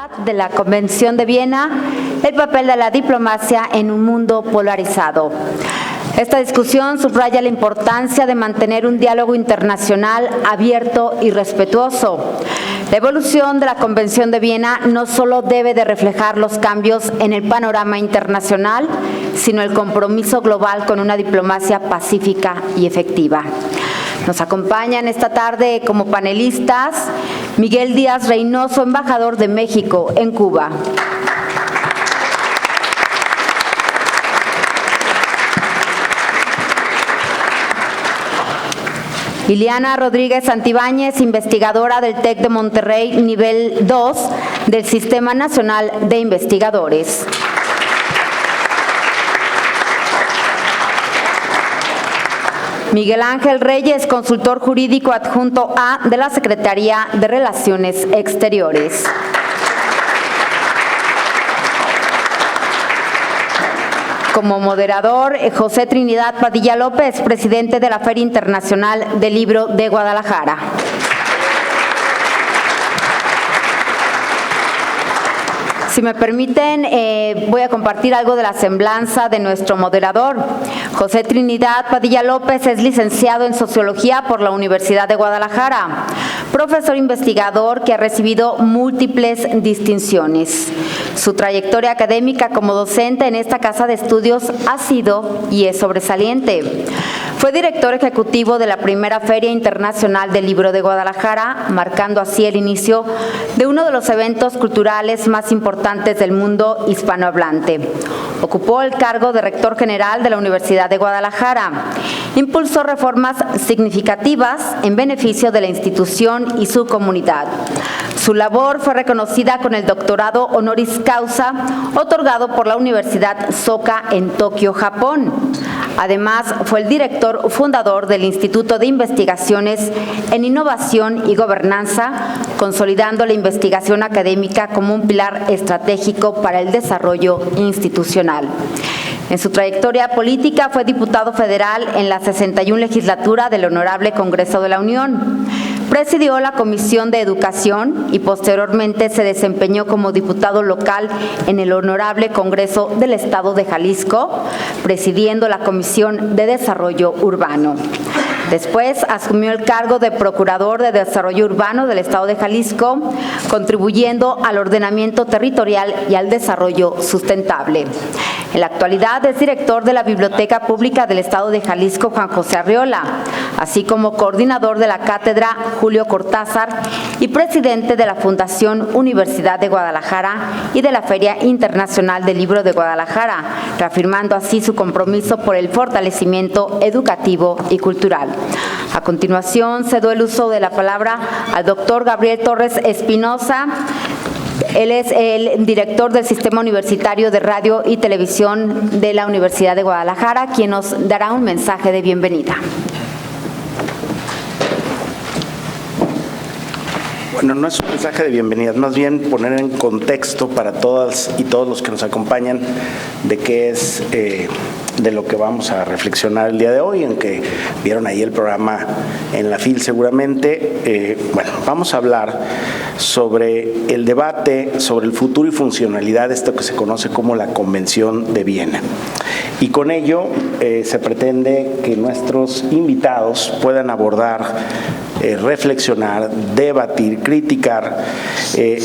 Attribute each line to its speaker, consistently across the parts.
Speaker 1: Trinidad de la Convención de Viena, el papel de la diplomacia en un mundo polarizado. Esta discusión subraya la importancia de mantener un diálogo internacional abierto y respetuoso. La evolución de la Convención de Viena no solo debe de reflejar los cambios en el panorama internacional, sino el compromiso global con una diplomacia pacífica y efectiva. Nos acompañan esta tarde como panelistas Miguel Díaz Reynoso, embajador de México en Cuba. Ileana Rodríguez Santibáñez, investigadora del TEC de Monterrey, nivel 2 del Sistema Nacional de Investigadores. Miguel Ángel Reyes, consultor jurídico adjunto A de la Secretaría de Relaciones Exteriores. Como moderador, José Trinidad Padilla López, presidente de la Feria Internacional del Libro de Guadalajara. Si me permiten, voy a compartir algo de la semblanza de nuestro moderador. José Trinidad Padilla López es licenciado en Sociología por la Universidad de Guadalajara, profesor investigador que ha recibido múltiples distinciones. Su trayectoria académica como docente en esta casa de estudios ha sido y es sobresaliente. Fue director ejecutivo de la primera Feria Internacional del Libro de Guadalajara, marcando así el inicio de uno de los eventos culturales más importantes del mundo hispanohablante. Ocupó el cargo de rector general de la Universidad de Guadalajara. Impulsó reformas significativas en beneficio de la institución y su comunidad. Su labor fue reconocida con el doctorado honoris causa otorgado por la Universidad Soka en Tokio, Japón. Además, fue el director fundador del Instituto de Investigaciones en Innovación y Gobernanza, consolidando la investigación académica como un pilar estratégico para el desarrollo institucional. En su trayectoria política fue diputado federal en la 61 legislatura del Honorable Congreso de la Unión. Presidió la Comisión de Educación y posteriormente se desempeñó como diputado local en el Honorable Congreso del Estado de Jalisco, presidiendo la Comisión de Desarrollo Urbano. Después asumió el cargo de Procurador de Desarrollo Urbano del Estado de Jalisco, contribuyendo al ordenamiento territorial y al desarrollo sustentable. En la actualidad es director de la Biblioteca Pública del Estado de Jalisco, Juan José Arriola, así como coordinador de la Cátedra Julio Cortázar y presidente de la Fundación Universidad de Guadalajara y de la Feria Internacional del Libro de Guadalajara, reafirmando así su compromiso por el fortalecimiento educativo y cultural. A continuación, cedo el uso de la palabra al doctor Gabriel Torres Espinosa. Él es el director del Sistema Universitario de Radio y Televisión de la Universidad de Guadalajara, quien nos dará un mensaje de bienvenida.
Speaker 2: Bueno, no es un mensaje de bienvenida, más bien poner en contexto para todas y todos los que nos acompañan de qué es de lo que vamos a reflexionar el día de hoy, aunque vieron ahí el programa en la FIL seguramente. Bueno, vamos a hablar sobre el debate sobre el futuro y funcionalidad de esto que se conoce como la Convención de Viena. Y con ello se pretende que nuestros invitados puedan abordar, reflexionar, debatir, criticar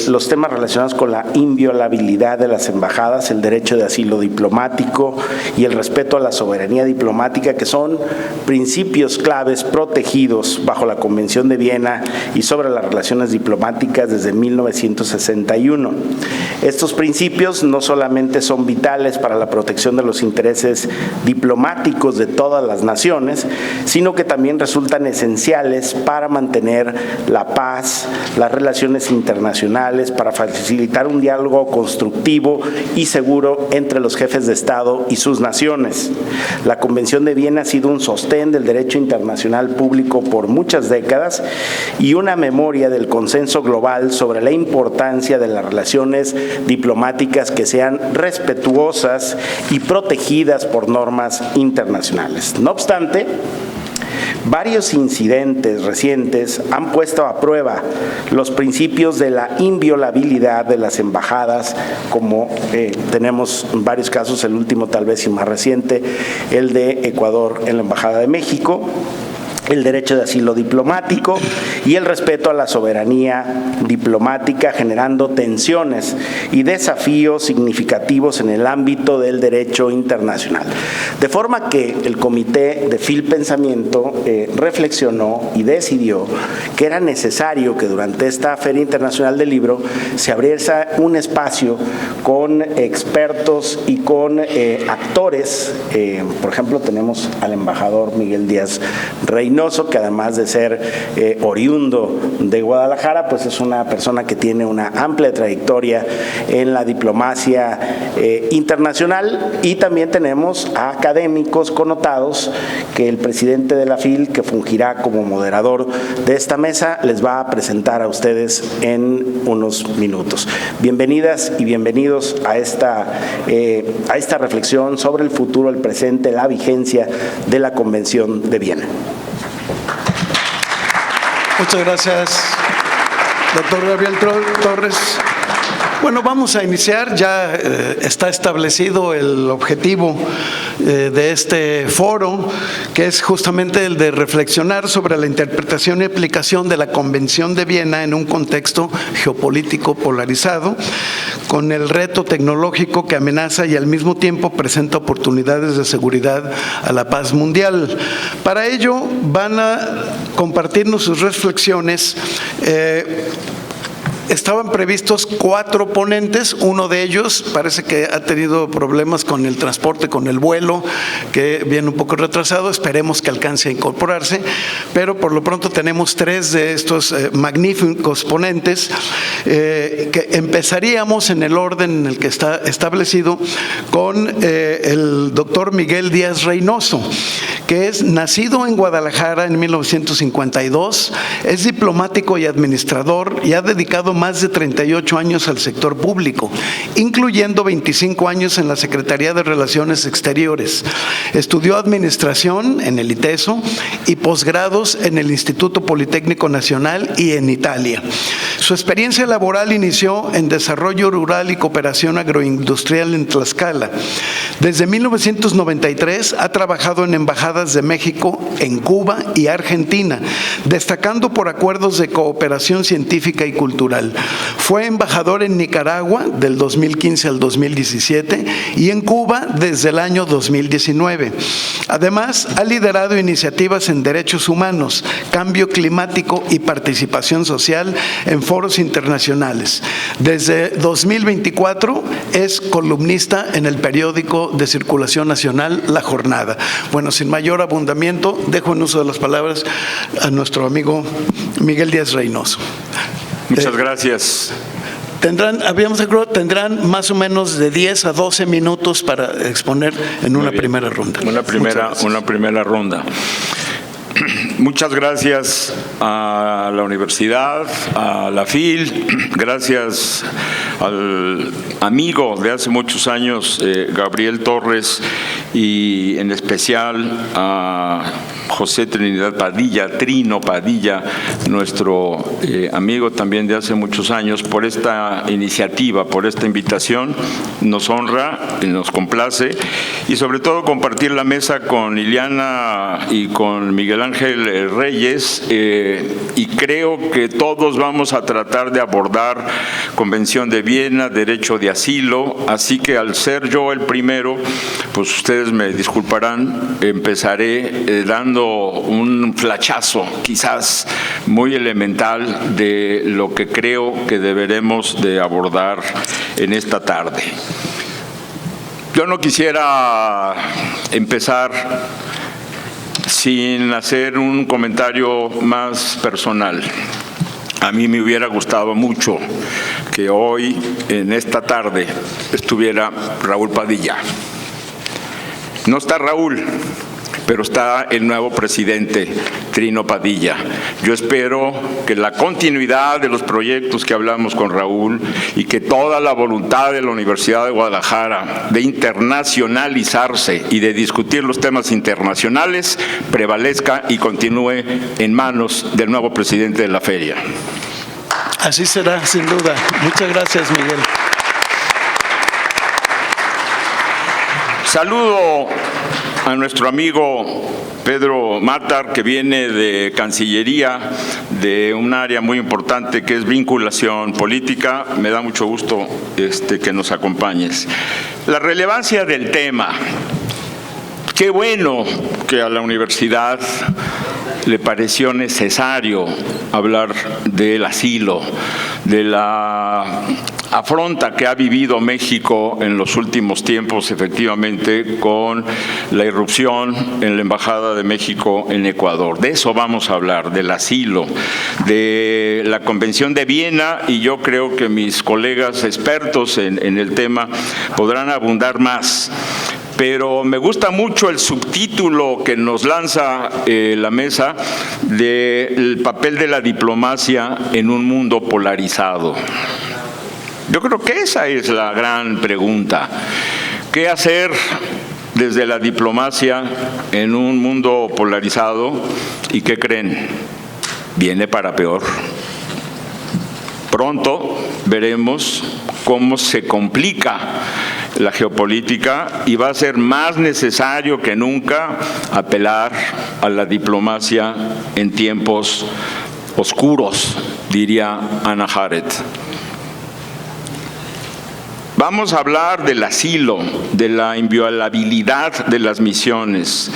Speaker 2: los temas relacionados con la inviolabilidad de las embajadas, el derecho de asilo diplomático y el respeto a la soberanía diplomática, que son principios claves protegidos bajo la Convención de Viena y sobre las relaciones diplomáticas desde 1961. Estos principios no solamente son vitales para la protección de los intereses diplomáticos de todas las naciones, sino que también resultan esenciales para mantener la paz, las relaciones internacionales, para facilitar un diálogo constructivo y seguro entre los jefes de Estado y sus naciones. La Convención de Viena ha sido un sostén del derecho internacional público por muchas décadas y una memoria del consenso global sobre la importancia de las relaciones diplomáticas que sean respetuosas y protegidas por normas internacionales. No obstante, Varios incidentes recientes han puesto a prueba los principios de la inviolabilidad de las embajadas, como tenemos varios casos, el último tal vez y más reciente, el de Ecuador en la Embajada de México, el derecho de asilo diplomático y el respeto a la soberanía diplomática, generando tensiones y desafíos significativos en el ámbito del derecho internacional. De forma que el Comité de Filpensamiento reflexionó y decidió que era necesario que durante esta Feria Internacional del Libro se abriese un espacio con expertos y con actores. Por ejemplo, tenemos al embajador Miguel Díaz Reynoso, que además de ser oriundo de Guadalajara, pues es una persona que tiene una amplia trayectoria en la diplomacia internacional, y también tenemos a académicos connotados que el presidente de la FIL, que fungirá como moderador de esta mesa, les va a presentar a ustedes en unos minutos. Bienvenidas y bienvenidos a esta reflexión sobre el futuro, el presente, la vigencia de la Convención de Viena.
Speaker 3: Muchas gracias, doctor Gabriel Torres. Bueno, vamos a iniciar. Ya está establecido el objetivo de este foro, que es justamente el de reflexionar sobre la interpretación y aplicación de la Convención de Viena en un contexto geopolítico polarizado, con el reto tecnológico que amenaza y al mismo tiempo presenta oportunidades de seguridad a la paz mundial. Para ello van a compartirnos sus reflexiones. Estaban previstos 4 ponentes, uno de ellos parece que ha tenido problemas con el transporte, con el vuelo, que viene un poco retrasado, esperemos que alcance a incorporarse, pero por lo pronto tenemos 3 de estos magníficos ponentes, que empezaríamos en el orden en el que está establecido con el doctor Miguel Díaz Reynoso, que es nacido en Guadalajara en 1952, es diplomático y administrador y ha dedicado más de 38 años al sector público, incluyendo 25 años en la Secretaría de Relaciones Exteriores. Estudió administración en el ITESO y posgrados en el Instituto Politécnico Nacional y en Italia. Su experiencia laboral inició en desarrollo rural y cooperación agroindustrial en Tlaxcala. Desde 1993 ha trabajado en embajadas de México, en Cuba y Argentina, destacando por acuerdos de cooperación científica y cultural. Fue embajador en Nicaragua del 2015 al 2017 y en Cuba desde el año 2019. Además, ha liderado iniciativas en derechos humanos, cambio climático y participación social en foros internacionales. Desde 2024 es columnista en el periódico de circulación nacional La Jornada. Bueno, sin mayor abundamiento, dejo en uso de las palabras a nuestro amigo Miguel Díaz Reynoso.
Speaker 4: Muchas gracias.
Speaker 3: Tendrán más o menos de 10 a 12 minutos para exponer en una primera ronda.
Speaker 4: Una primera ronda. Muchas gracias a la universidad, a la FIL, gracias al amigo de hace muchos años, Gabriel Torres, y en especial a José Trinidad Padilla, Trino Padilla, nuestro amigo también de hace muchos años, por esta iniciativa, por esta invitación. Nos honra y nos complace, y sobre todo compartir la mesa con Liliana y con Miguel Ángel Reyes, y creo que todos vamos a tratar de abordar Convención de Viena, derecho de asilo, así que al ser yo el primero, pues ustedes me disculparán, empezaré dando un flachazo quizás muy elemental de lo que creo que deberemos de abordar en esta tarde. Yo no quisiera empezar sin hacer un comentario más personal. A mí me hubiera gustado mucho que hoy, en esta tarde, estuviera Raúl Padilla. No está Raúl, pero está el nuevo presidente, Trino Padilla. Yo espero que la continuidad de los proyectos que hablamos con Raúl y que toda la voluntad de la Universidad de Guadalajara de internacionalizarse y de discutir los temas internacionales prevalezca y continúe en manos del nuevo presidente de la feria.
Speaker 3: Así será, sin duda. Muchas gracias, Miguel.
Speaker 4: Saludo a nuestro amigo Pedro Mátar, que viene de Cancillería, de un área muy importante que es vinculación política. Me da mucho gusto que nos acompañes. La relevancia del tema. Qué bueno que a la universidad le pareció necesario hablar del asilo, de la afronta que ha vivido México en los últimos tiempos, efectivamente, con la irrupción en la Embajada de México en Ecuador. De eso vamos a hablar, del asilo, de la Convención de Viena, y yo creo que mis colegas expertos en el tema podrán abundar más. Pero me gusta mucho el subtítulo que nos lanza la mesa del papel de la diplomacia en un mundo polarizado. Yo creo que esa es la gran pregunta. ¿Qué hacer desde la diplomacia en un mundo polarizado? ¿Y qué creen? Viene para peor. Pronto veremos cómo se complica la geopolítica y va a ser más necesario que nunca apelar a la diplomacia en tiempos oscuros, diría Hannah Arendt. Vamos a hablar del asilo, de la inviolabilidad de las misiones.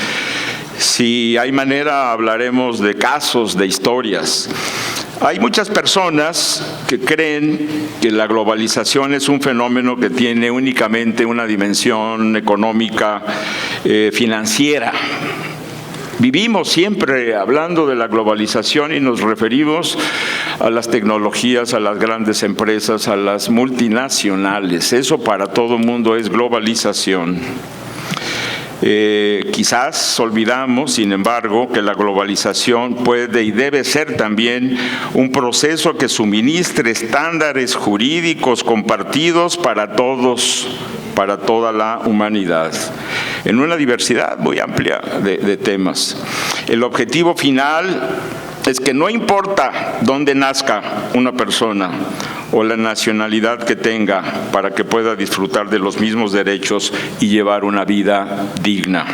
Speaker 4: Si hay manera, hablaremos de casos, de historias. Hay muchas personas que creen que la globalización es un fenómeno que tiene únicamente una dimensión económica, financiera. Vivimos siempre hablando de la globalización y nos referimos a las tecnologías, a las grandes empresas, a las multinacionales. Eso para todo el mundo es globalización. Quizás olvidamos, sin embargo, que la globalización puede y debe ser también un proceso que suministre estándares jurídicos compartidos para todos, para toda la humanidad, en una diversidad muy amplia de temas. El objetivo final es que no importa dónde nazca una persona o la nacionalidad que tenga, para que pueda disfrutar de los mismos derechos y llevar una vida digna.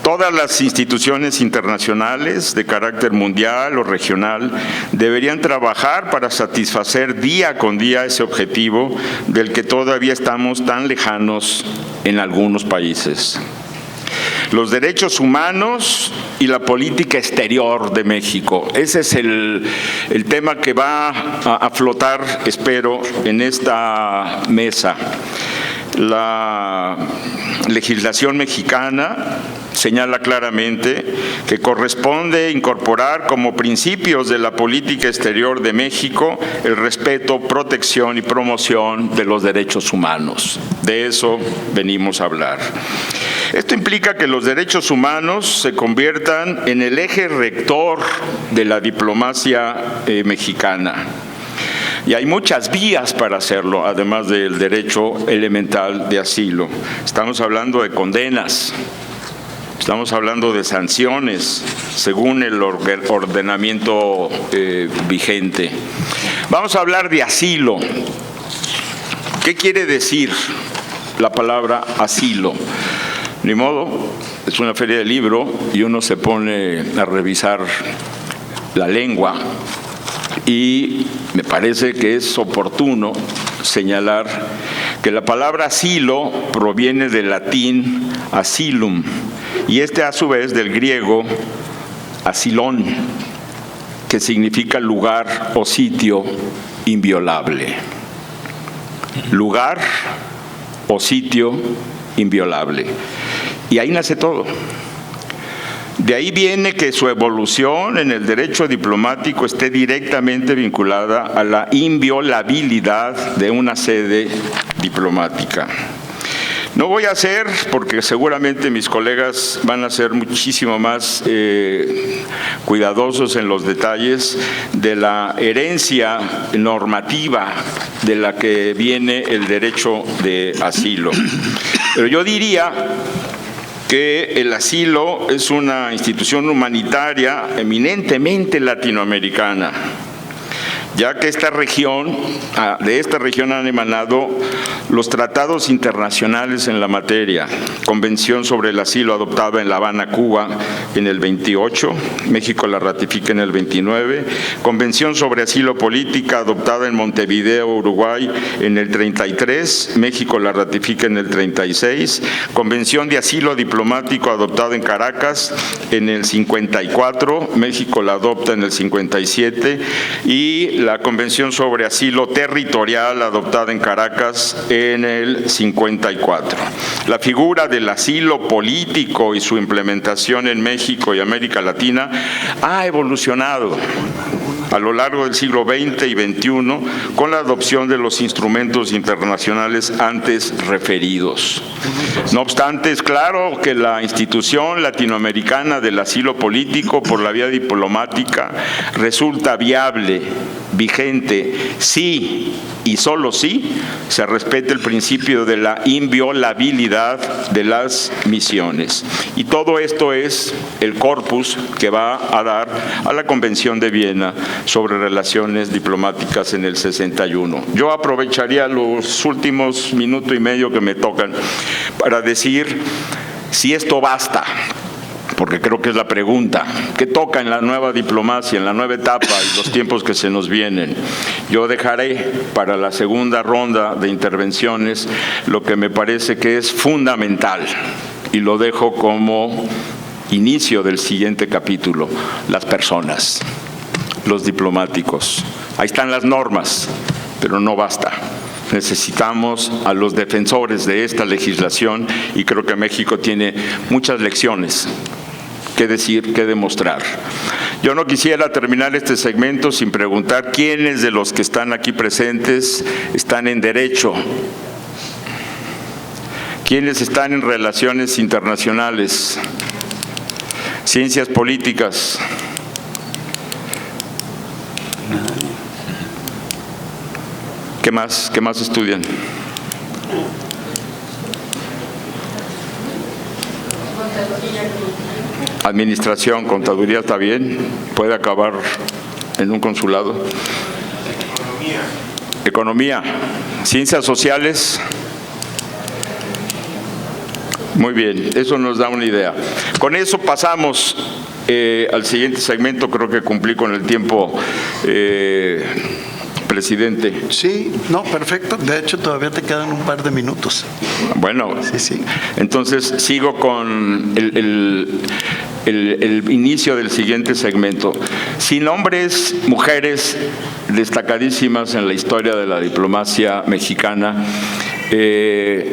Speaker 4: Todas las instituciones internacionales de carácter mundial o regional deberían trabajar para satisfacer día con día ese objetivo del que todavía estamos tan lejanos en algunos países. Los derechos humanos y la política exterior de México. Ese es el tema que va a flotar, espero, en esta mesa. La legislación mexicana señala claramente que corresponde incorporar como principios de la política exterior de México el respeto, protección y promoción de los derechos humanos. De eso venimos a hablar. Esto implica que los derechos humanos se conviertan en el eje rector de la diplomacia mexicana. Y hay muchas vías para hacerlo, además del derecho elemental de asilo. Estamos hablando de condenas, estamos hablando de sanciones, según el ordenamiento vigente. Vamos a hablar de asilo. ¿Qué quiere decir la palabra asilo? Ni modo, es una feria de libro y uno se pone a revisar la lengua y me parece que es oportuno señalar que la palabra asilo proviene del latín asylum y a su vez del griego asilón, que significa lugar o sitio inviolable. Lugar o sitio inviolable. Y ahí nace todo. De ahí viene que su evolución en el derecho diplomático esté directamente vinculada a la inviolabilidad de una sede diplomática. No voy a hacer, porque seguramente mis colegas van a ser muchísimo más cuidadosos en los detalles de la herencia normativa de la que viene el derecho de asilo. Pero yo diría que el asilo es una institución humanitaria eminentemente latinoamericana, ya que de esta región han emanado los tratados internacionales en la materia. Convención sobre el asilo adoptada en La Habana, Cuba, en el 28, México la ratifica en el 29, Convención sobre asilo política adoptada en Montevideo, Uruguay, en el 33, México la ratifica en el 36, Convención de asilo diplomático adoptada en Caracas en el 54, México la adopta en el 57, y la Convención sobre asilo territorial adoptada en Caracas en el 54. La figura del asilo político y su implementación en México y América Latina ha evolucionado a lo largo del siglo XX y XXI con la adopción de los instrumentos internacionales antes referidos. No obstante, es claro que la institución latinoamericana del asilo político por la vía diplomática resulta viable, vigente, sí y solo sí se respete el principio de la inviolabilidad de las misiones. Y todo esto es el corpus que va a dar a la Convención de Viena sobre relaciones diplomáticas en el 61. Yo aprovecharía los últimos minuto y medio que me tocan para decir si esto basta, porque creo que es la pregunta. ¿Qué toca en la nueva diplomacia, en la nueva etapa y los tiempos que se nos vienen? Yo dejaré para la segunda ronda de intervenciones lo que me parece que es fundamental y lo dejo como inicio del siguiente capítulo: las personas, los diplomáticos. Ahí están las normas, pero no basta. Necesitamos a los defensores de esta legislación y creo que México tiene muchas lecciones que decir, que demostrar. Yo no quisiera terminar este segmento sin preguntar quiénes de los que están aquí presentes están en derecho, quiénes están en relaciones internacionales, ciencias políticas. ¿Qué más estudian? Administración, contaduría, está bien, puede acabar en un consulado. Economía, ciencias sociales. Muy bien, eso nos da una idea. Con eso pasamos al siguiente segmento. Creo que cumplí con el tiempo, presidente.
Speaker 3: Sí, no, perfecto. De hecho, todavía te quedan un par de minutos.
Speaker 4: Bueno,
Speaker 3: Sí.
Speaker 4: Entonces sigo con el inicio del siguiente segmento. Sin hombres, mujeres destacadísimas en la historia de la diplomacia mexicana,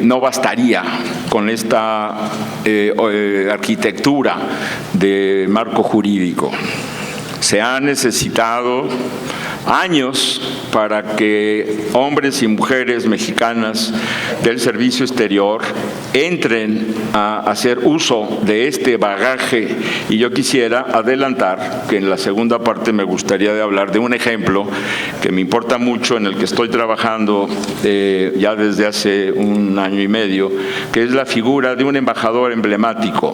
Speaker 4: no bastaría con esta arquitectura de marco jurídico. Se ha necesitado años para que hombres y mujeres mexicanas del servicio exterior entren a hacer uso de este bagaje, y yo quisiera adelantar que en la segunda parte me gustaría de hablar de un ejemplo que me importa mucho, en el que estoy trabajando ya desde hace un año y medio, que es la figura de un embajador emblemático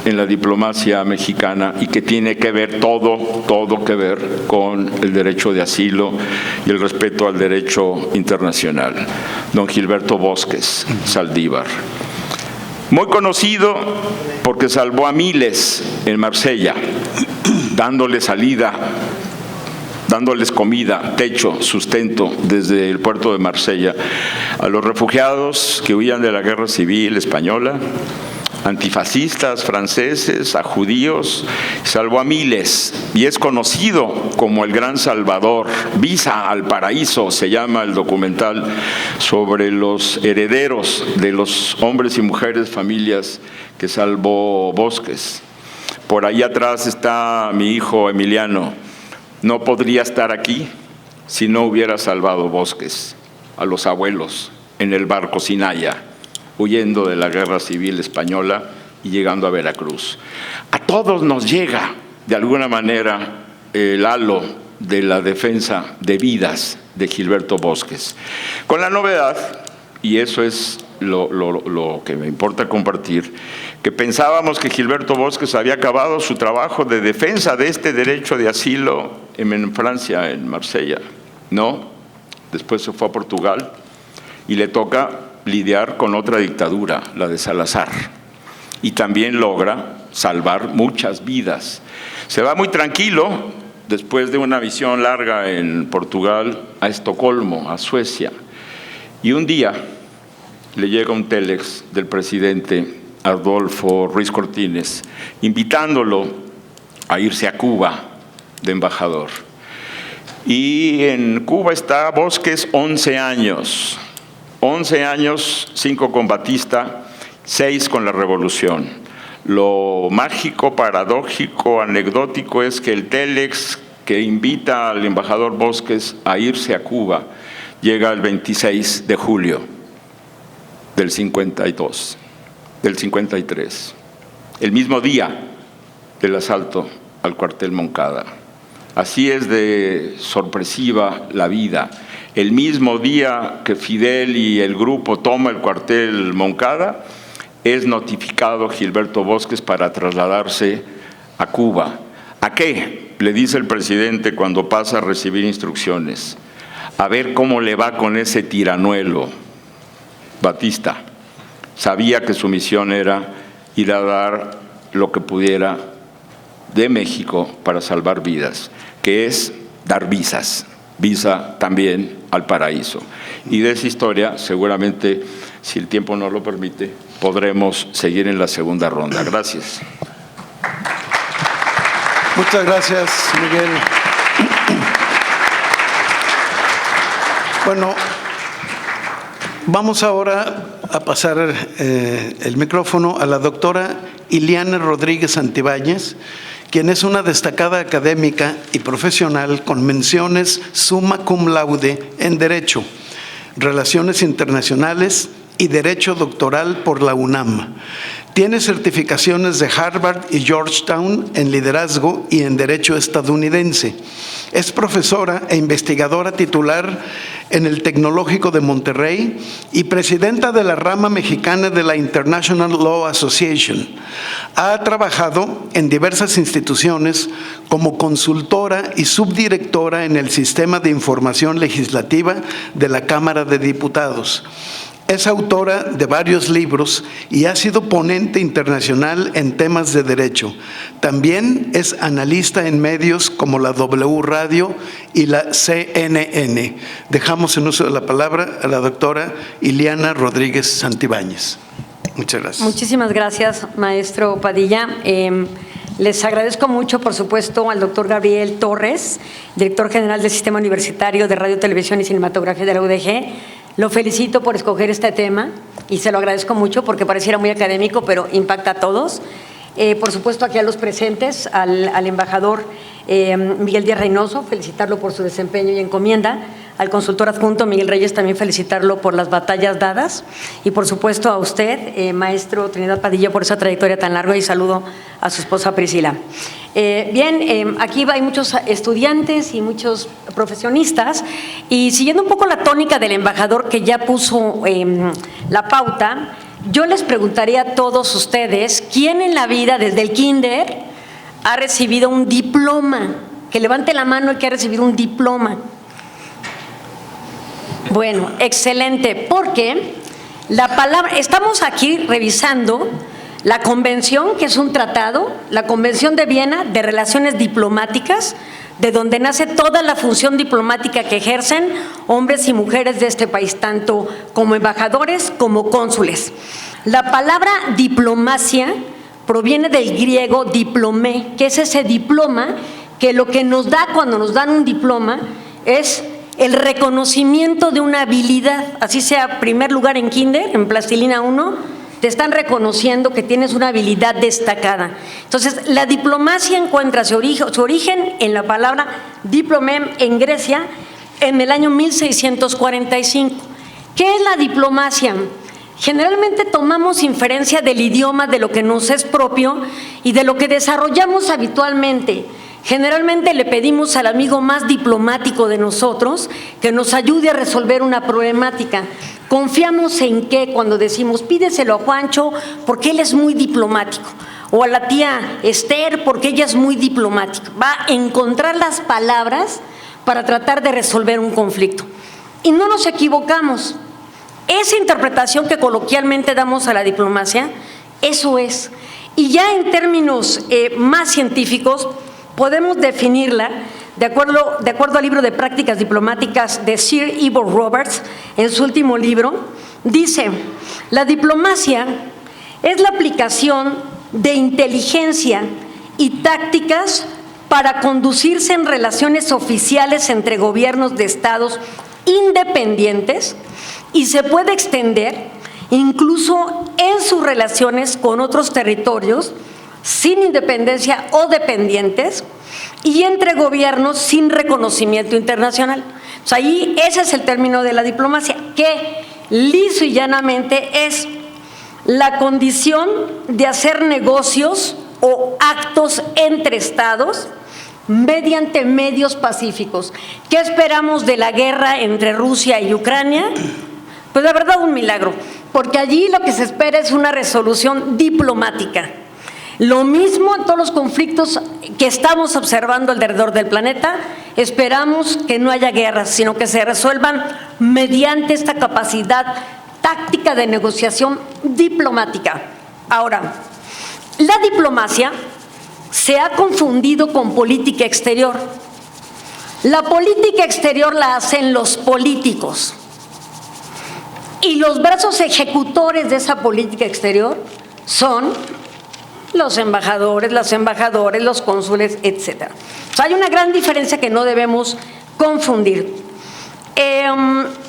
Speaker 4: en la diplomacia mexicana y que tiene que ver todo que ver con el derecho de asilo y el respeto al derecho internacional. Don Gilberto Bosques Saldívar. Muy conocido porque salvó a miles en Marsella, dándoles salida, dándoles comida, techo, sustento desde el puerto de Marsella a los refugiados que huían de la guerra civil española, antifascistas franceses, a judíos. Salvó a miles y es conocido como el Gran Salvador. Visa al Paraíso se llama el documental sobre los herederos de los hombres y mujeres, familias que salvó Bosques. Por ahí atrás está mi hijo Emiliano. No podría estar aquí si no hubiera salvado Bosques a los abuelos en el barco Sinaya, huyendo de la Guerra Civil Española y llegando a Veracruz. A todos nos llega, de alguna manera, el halo de la defensa de vidas de Gilberto Bosques, con la novedad, y eso es lo que me importa compartir, que pensábamos que Gilberto Bosques había acabado su trabajo de defensa de este derecho de asilo en Francia, en Marsella. No, después se fue a Portugal y le toca lidiar con otra dictadura, la de Salazar, y también logra salvar muchas vidas. Se va muy tranquilo, después de una misión larga en Portugal, a Estocolmo, a Suecia, y un día le llega un telex del presidente Adolfo Ruiz Cortines, invitándolo a irse a Cuba de embajador. Y en Cuba está Bosques 11 años, 5 con Batista, 6 con la Revolución. Lo mágico, paradójico, anecdótico es que el telex que invita al embajador Bosques a irse a Cuba llega el 26 de julio del 53, el mismo día del asalto al cuartel Moncada. Así es de sorpresiva la vida. El mismo día que Fidel y el grupo toma el cuartel Moncada, es notificado Gilberto Bosques para trasladarse a Cuba. ¿A qué? Le dice el presidente cuando pasa a recibir instrucciones. A ver cómo le va con ese tiranuelo. Batista sabía que su misión era ir a dar lo que pudiera de México para salvar vidas, que es dar visas, visa también al paraíso. Y de esa historia, seguramente, si el tiempo nos lo permite, podremos seguir en la segunda ronda. Gracias.
Speaker 3: Muchas gracias, Miguel. Bueno, vamos ahora a pasar el micrófono a la doctora Iliana Rodríguez Santibáñez, quien es una destacada académica y profesional con menciones summa cum laude en Derecho, Relaciones Internacionales y Derecho Doctoral por la UNAM. Tiene certificaciones de Harvard y Georgetown en liderazgo y en derecho estadounidense. Es profesora e investigadora titular en el Tecnológico de Monterrey y presidenta de la rama mexicana de la International Law Association. Ha trabajado en diversas instituciones como consultora y subdirectora en el Sistema de Información Legislativa de la Cámara de Diputados. Es autora de varios libros y ha sido ponente internacional en temas de derecho. También es analista en medios como la W Radio y la CNN. Dejamos en uso de la palabra a la doctora Iliana Rodríguez Santibáñez. Muchas gracias.
Speaker 5: Muchísimas gracias, maestro Padilla. Les agradezco mucho, por supuesto, al doctor Gabriel Torres, director general del Sistema Universitario de Radio, Televisión y Cinematografía de la UDG. Lo felicito por escoger este tema y se lo agradezco mucho porque pareciera muy académico, pero impacta a todos. Por supuesto, aquí a los presentes, al embajador Miguel Díaz Reynoso, felicitarlo por su desempeño y encomienda. Al consultor adjunto Miguel Reyes, también felicitarlo por las batallas dadas. Y por supuesto a usted, maestro Trinidad Padilla, por esa trayectoria tan larga, y saludo a su esposa Priscila. Aquí hay muchos estudiantes y muchos profesionistas, y siguiendo un poco la tónica del embajador que ya puso la pauta, yo les preguntaría a todos ustedes, ¿quién en la vida desde el kinder ha recibido un diploma? Que levante la mano el que ha recibido un diploma. Bueno, excelente, porque la palabra, estamos aquí revisando la convención, que es un tratado, la Convención de Viena de Relaciones Diplomáticas, de donde nace toda la función diplomática que ejercen hombres y mujeres de este país, tanto como embajadores como cónsules. La palabra diplomacia proviene del griego diplomé, que es ese diploma que lo que nos da cuando nos dan un diploma es el reconocimiento de una habilidad, así sea primer lugar en kinder, en plastilina 1, te están reconociendo que tienes una habilidad destacada. Entonces, la diplomacia encuentra su origen en la palabra diplomé en Grecia en el año 1645. ¿Qué es la diplomacia? generalmente tomamos inferencia del idioma, de lo que nos es propio y de lo que desarrollamos habitualmente. Generalmente le pedimos al amigo más diplomático de nosotros que nos ayude a resolver una problemática. Confiamos en qué cuando decimos pídeselo a Juancho porque él es muy diplomático, o a la tía Esther porque ella es muy diplomática. Va a encontrar las palabras para tratar de resolver un conflicto. Y no nos equivocamos. Esa interpretación que coloquialmente damos a la diplomacia, eso es. Y ya en términos más científicos, podemos definirla de acuerdo al libro de prácticas diplomáticas de Sir Ivo Roberts, en su último libro, dice: la diplomacia es la aplicación de inteligencia y tácticas para conducirse en relaciones oficiales entre gobiernos de estados independientes y se puede extender incluso en sus relaciones con otros territorios sin independencia o dependientes y entre gobiernos sin reconocimiento internacional. O sea, ahí ese es el término de la diplomacia, que liso y llanamente es la condición de hacer negocios o actos entre estados mediante medios pacíficos. ¿Qué esperamos de la guerra entre Rusia y Ucrania? Pues la verdad, un milagro, porque allí lo que se espera es una resolución diplomática. Lo mismo en todos los conflictos que estamos observando alrededor del planeta, esperamos que no haya guerras, sino que se resuelvan mediante esta capacidad táctica de negociación diplomática. Ahora, la diplomacia se ha confundido con política exterior. La política exterior la hacen los políticos y los brazos ejecutores de esa política exterior son los embajadores, las embajadoras, los cónsules, etc. O sea, hay una gran diferencia que no debemos confundir.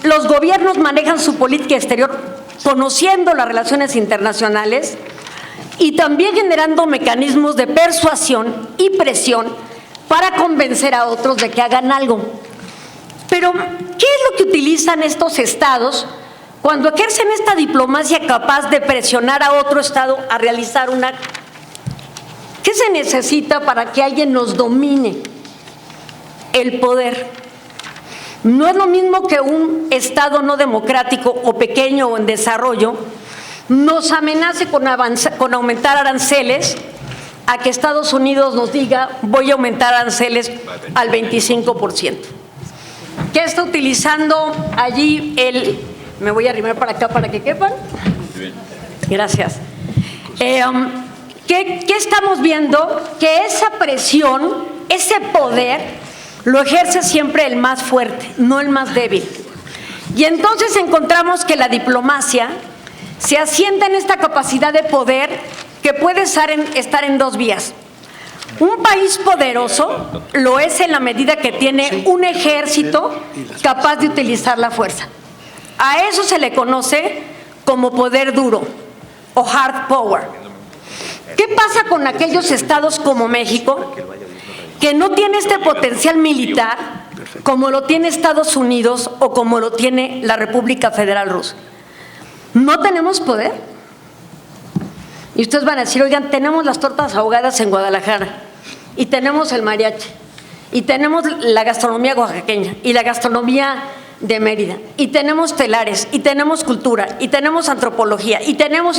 Speaker 5: Los gobiernos manejan su política exterior conociendo las relaciones internacionales y también generando mecanismos de persuasión y presión para convencer a otros de que hagan algo. Pero, ¿qué es lo que utilizan estos estados cuando ejercen esta diplomacia capaz de presionar a otro estado a realizar un acto? ¿Qué se necesita para que alguien nos domine? El poder. No es lo mismo que un estado no democrático o pequeño o en desarrollo nos amenace con aumentar aranceles a que Estados Unidos nos diga voy a aumentar aranceles al 25%. ¿Qué está utilizando allí me voy a arrimar para acá para que quepan? Gracias. ¿Qué estamos viendo? Que esa presión, ese poder, lo ejerce siempre el más fuerte, no el más débil. Y entonces encontramos que la diplomacia se asienta en esta capacidad de poder que puede estar en dos vías. Un país poderoso lo es en la medida que tiene un ejército capaz de utilizar la fuerza. A eso se le conoce como poder duro o hard power. ¿Qué pasa con aquellos estados como México que no tiene este potencial militar como lo tiene Estados Unidos o como lo tiene la República Federal Rusa? ¿No tenemos poder? Y ustedes van a decir, oigan, tenemos las tortas ahogadas en Guadalajara, y tenemos el mariachi, y tenemos la gastronomía oaxaqueña, y la gastronomía de Mérida, y tenemos telares, y tenemos cultura, y tenemos antropología, y tenemos.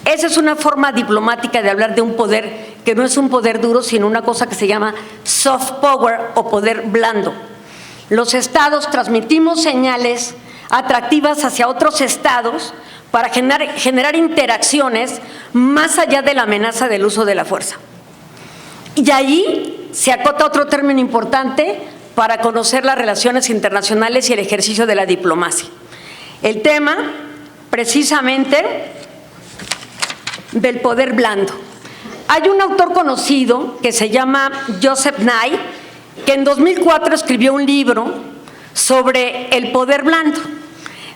Speaker 5: Esa es una forma diplomática de hablar de un poder que no es un poder duro, sino una cosa que se llama soft power o poder blando. Los estados transmitimos señales atractivas hacia otros estados para generar interacciones más allá de la amenaza del uso de la fuerza. Y ahí se acota otro término importante para conocer las relaciones internacionales y el ejercicio de la diplomacia. El tema, precisamente, del poder blando. Hay un autor conocido que se llama Joseph Nye, que en 2004 escribió un libro sobre el poder blando.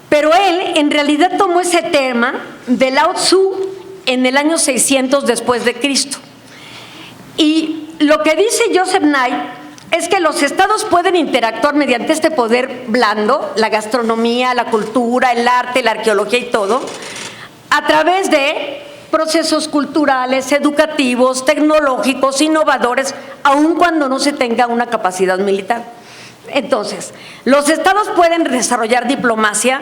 Speaker 5: Pero él en realidad tomó ese tema de Lao Tzu en el año 600 después de Cristo. Y lo que dice Joseph Nye es que los estados pueden interactuar mediante este poder blando, la gastronomía, la cultura, el arte, la arqueología y todo, a través de procesos culturales, educativos, tecnológicos, innovadores, aun cuando no se tenga una capacidad militar. Entonces, los estados pueden desarrollar diplomacia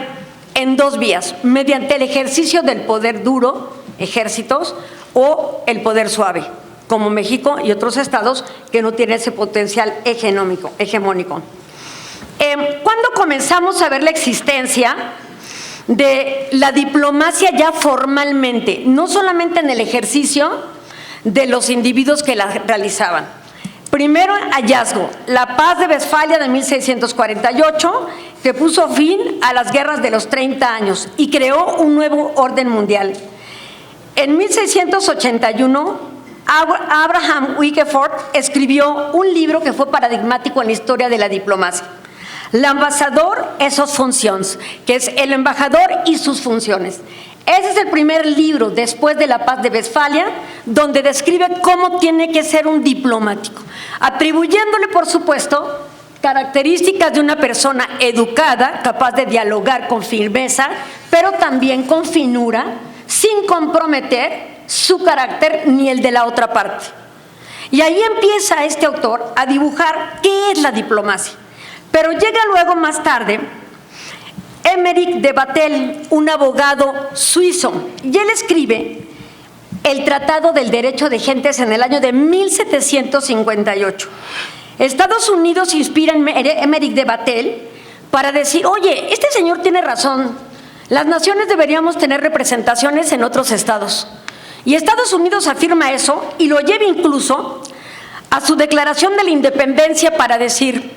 Speaker 5: en dos vías, mediante el ejercicio del poder duro, ejércitos, o el poder suave, como México y otros estados que no tienen ese potencial hegemónico. ¿Cuándo comenzamos a ver la existencia de la diplomacia ya formalmente? No solamente en el ejercicio de los individuos que la realizaban. Primero hallazgo, la Paz de Westfalia de 1648, que puso fin a las guerras de los 30 años y creó un nuevo orden mundial. En 1681, Abraham Wickerford escribió un libro que fue paradigmático en la historia de la diplomacia. L'ambassadeur et sus fonctions, que es el embajador y sus funciones. Ese es el primer libro después de la Paz de Westfalia, donde describe cómo tiene que ser un diplomático, atribuyéndole, por supuesto, características de una persona educada, capaz de dialogar con firmeza, pero también con finura, sin comprometer su carácter ni el de la otra parte. Y ahí empieza este autor a dibujar qué es la diplomacia. Pero llega luego más tarde Émeric de Vattel, un abogado suizo, y él escribe el Tratado del Derecho de Gentes en el año de 1758. Estados Unidos inspira en Émeric de Vattel para decir, oye, este señor tiene razón, las naciones deberíamos tener representaciones en otros estados. Y Estados Unidos afirma eso y lo lleva incluso a su declaración de la independencia para decir,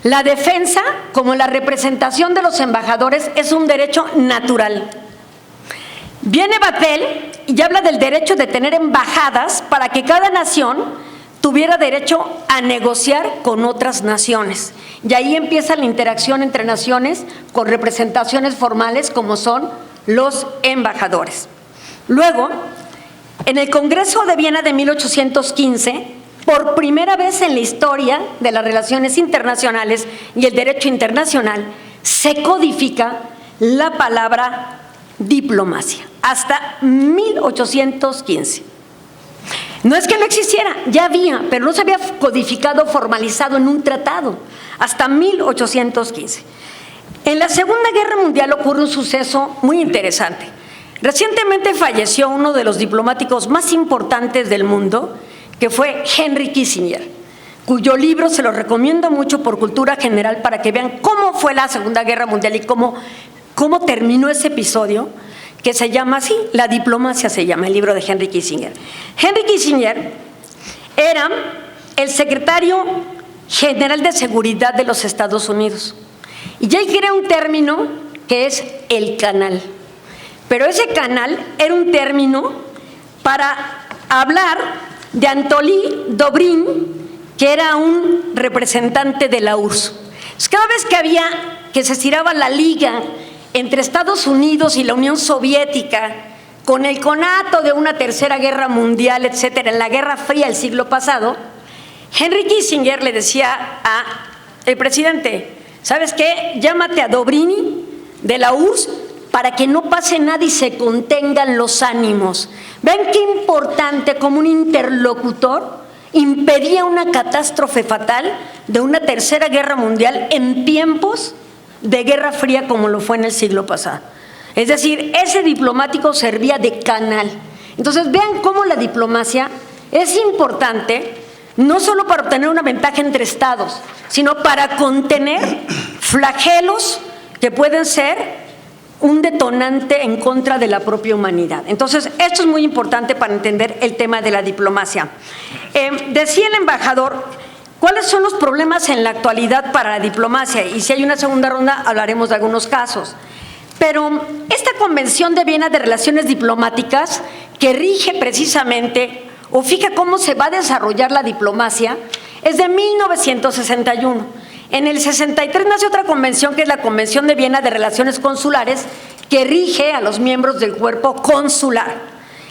Speaker 5: la defensa, como la representación de los embajadores, es un derecho natural. Viene Vattel y habla del derecho de tener embajadas para que cada nación tuviera derecho a negociar con otras naciones. Y ahí empieza la interacción entre naciones con representaciones formales como son los embajadores. Luego, en el Congreso de Viena de 1815, por primera vez en la historia de las relaciones internacionales y el derecho internacional, se codifica la palabra diplomacia, hasta 1815. No es que no existiera, ya había, pero no se había codificado, formalizado en un tratado, hasta 1815. En la Segunda Guerra Mundial ocurre un suceso muy interesante. Recientemente falleció uno de los diplomáticos más importantes del mundo, que fue Henry Kissinger, cuyo libro se lo recomiendo mucho por cultura general para que vean cómo fue la Segunda Guerra Mundial y cómo terminó ese episodio, que se llama así, La diplomacia se llama, el libro de Henry Kissinger. Henry Kissinger era el secretario general de seguridad de los Estados Unidos y él crea un término que es el canal, pero ese canal era un término para hablar de Anatoly Dobrin, que era un representante de la URSS. Cada vez que se estiraba la liga entre Estados Unidos y la Unión Soviética, con el conato de una tercera guerra mundial, etcétera, en la Guerra Fría del siglo pasado, Henry Kissinger le decía al presidente, ¿sabes qué? Llámate a Dobrin de la URSS para que no pase nada y se contengan los ánimos. Ven qué importante, como un interlocutor impedía una catástrofe fatal de una tercera guerra mundial en tiempos de Guerra Fría como lo fue en el siglo pasado. Es decir, ese diplomático servía de canal. Entonces vean cómo la diplomacia es importante, no solo para obtener una ventaja entre estados, sino para contener flagelos que pueden ser un detonante en contra de la propia humanidad. Entonces, esto es muy importante para entender el tema de la diplomacia. Decía el embajador, ¿cuáles son los problemas en la actualidad para la diplomacia? Y si hay una segunda ronda, hablaremos de algunos casos. Pero esta Convención de Viena de Relaciones Diplomáticas, que rige precisamente o fija cómo se va a desarrollar la diplomacia, es de 1961. En el 63 nace otra convención, que es la Convención de Viena de Relaciones Consulares, que rige a los miembros del cuerpo consular.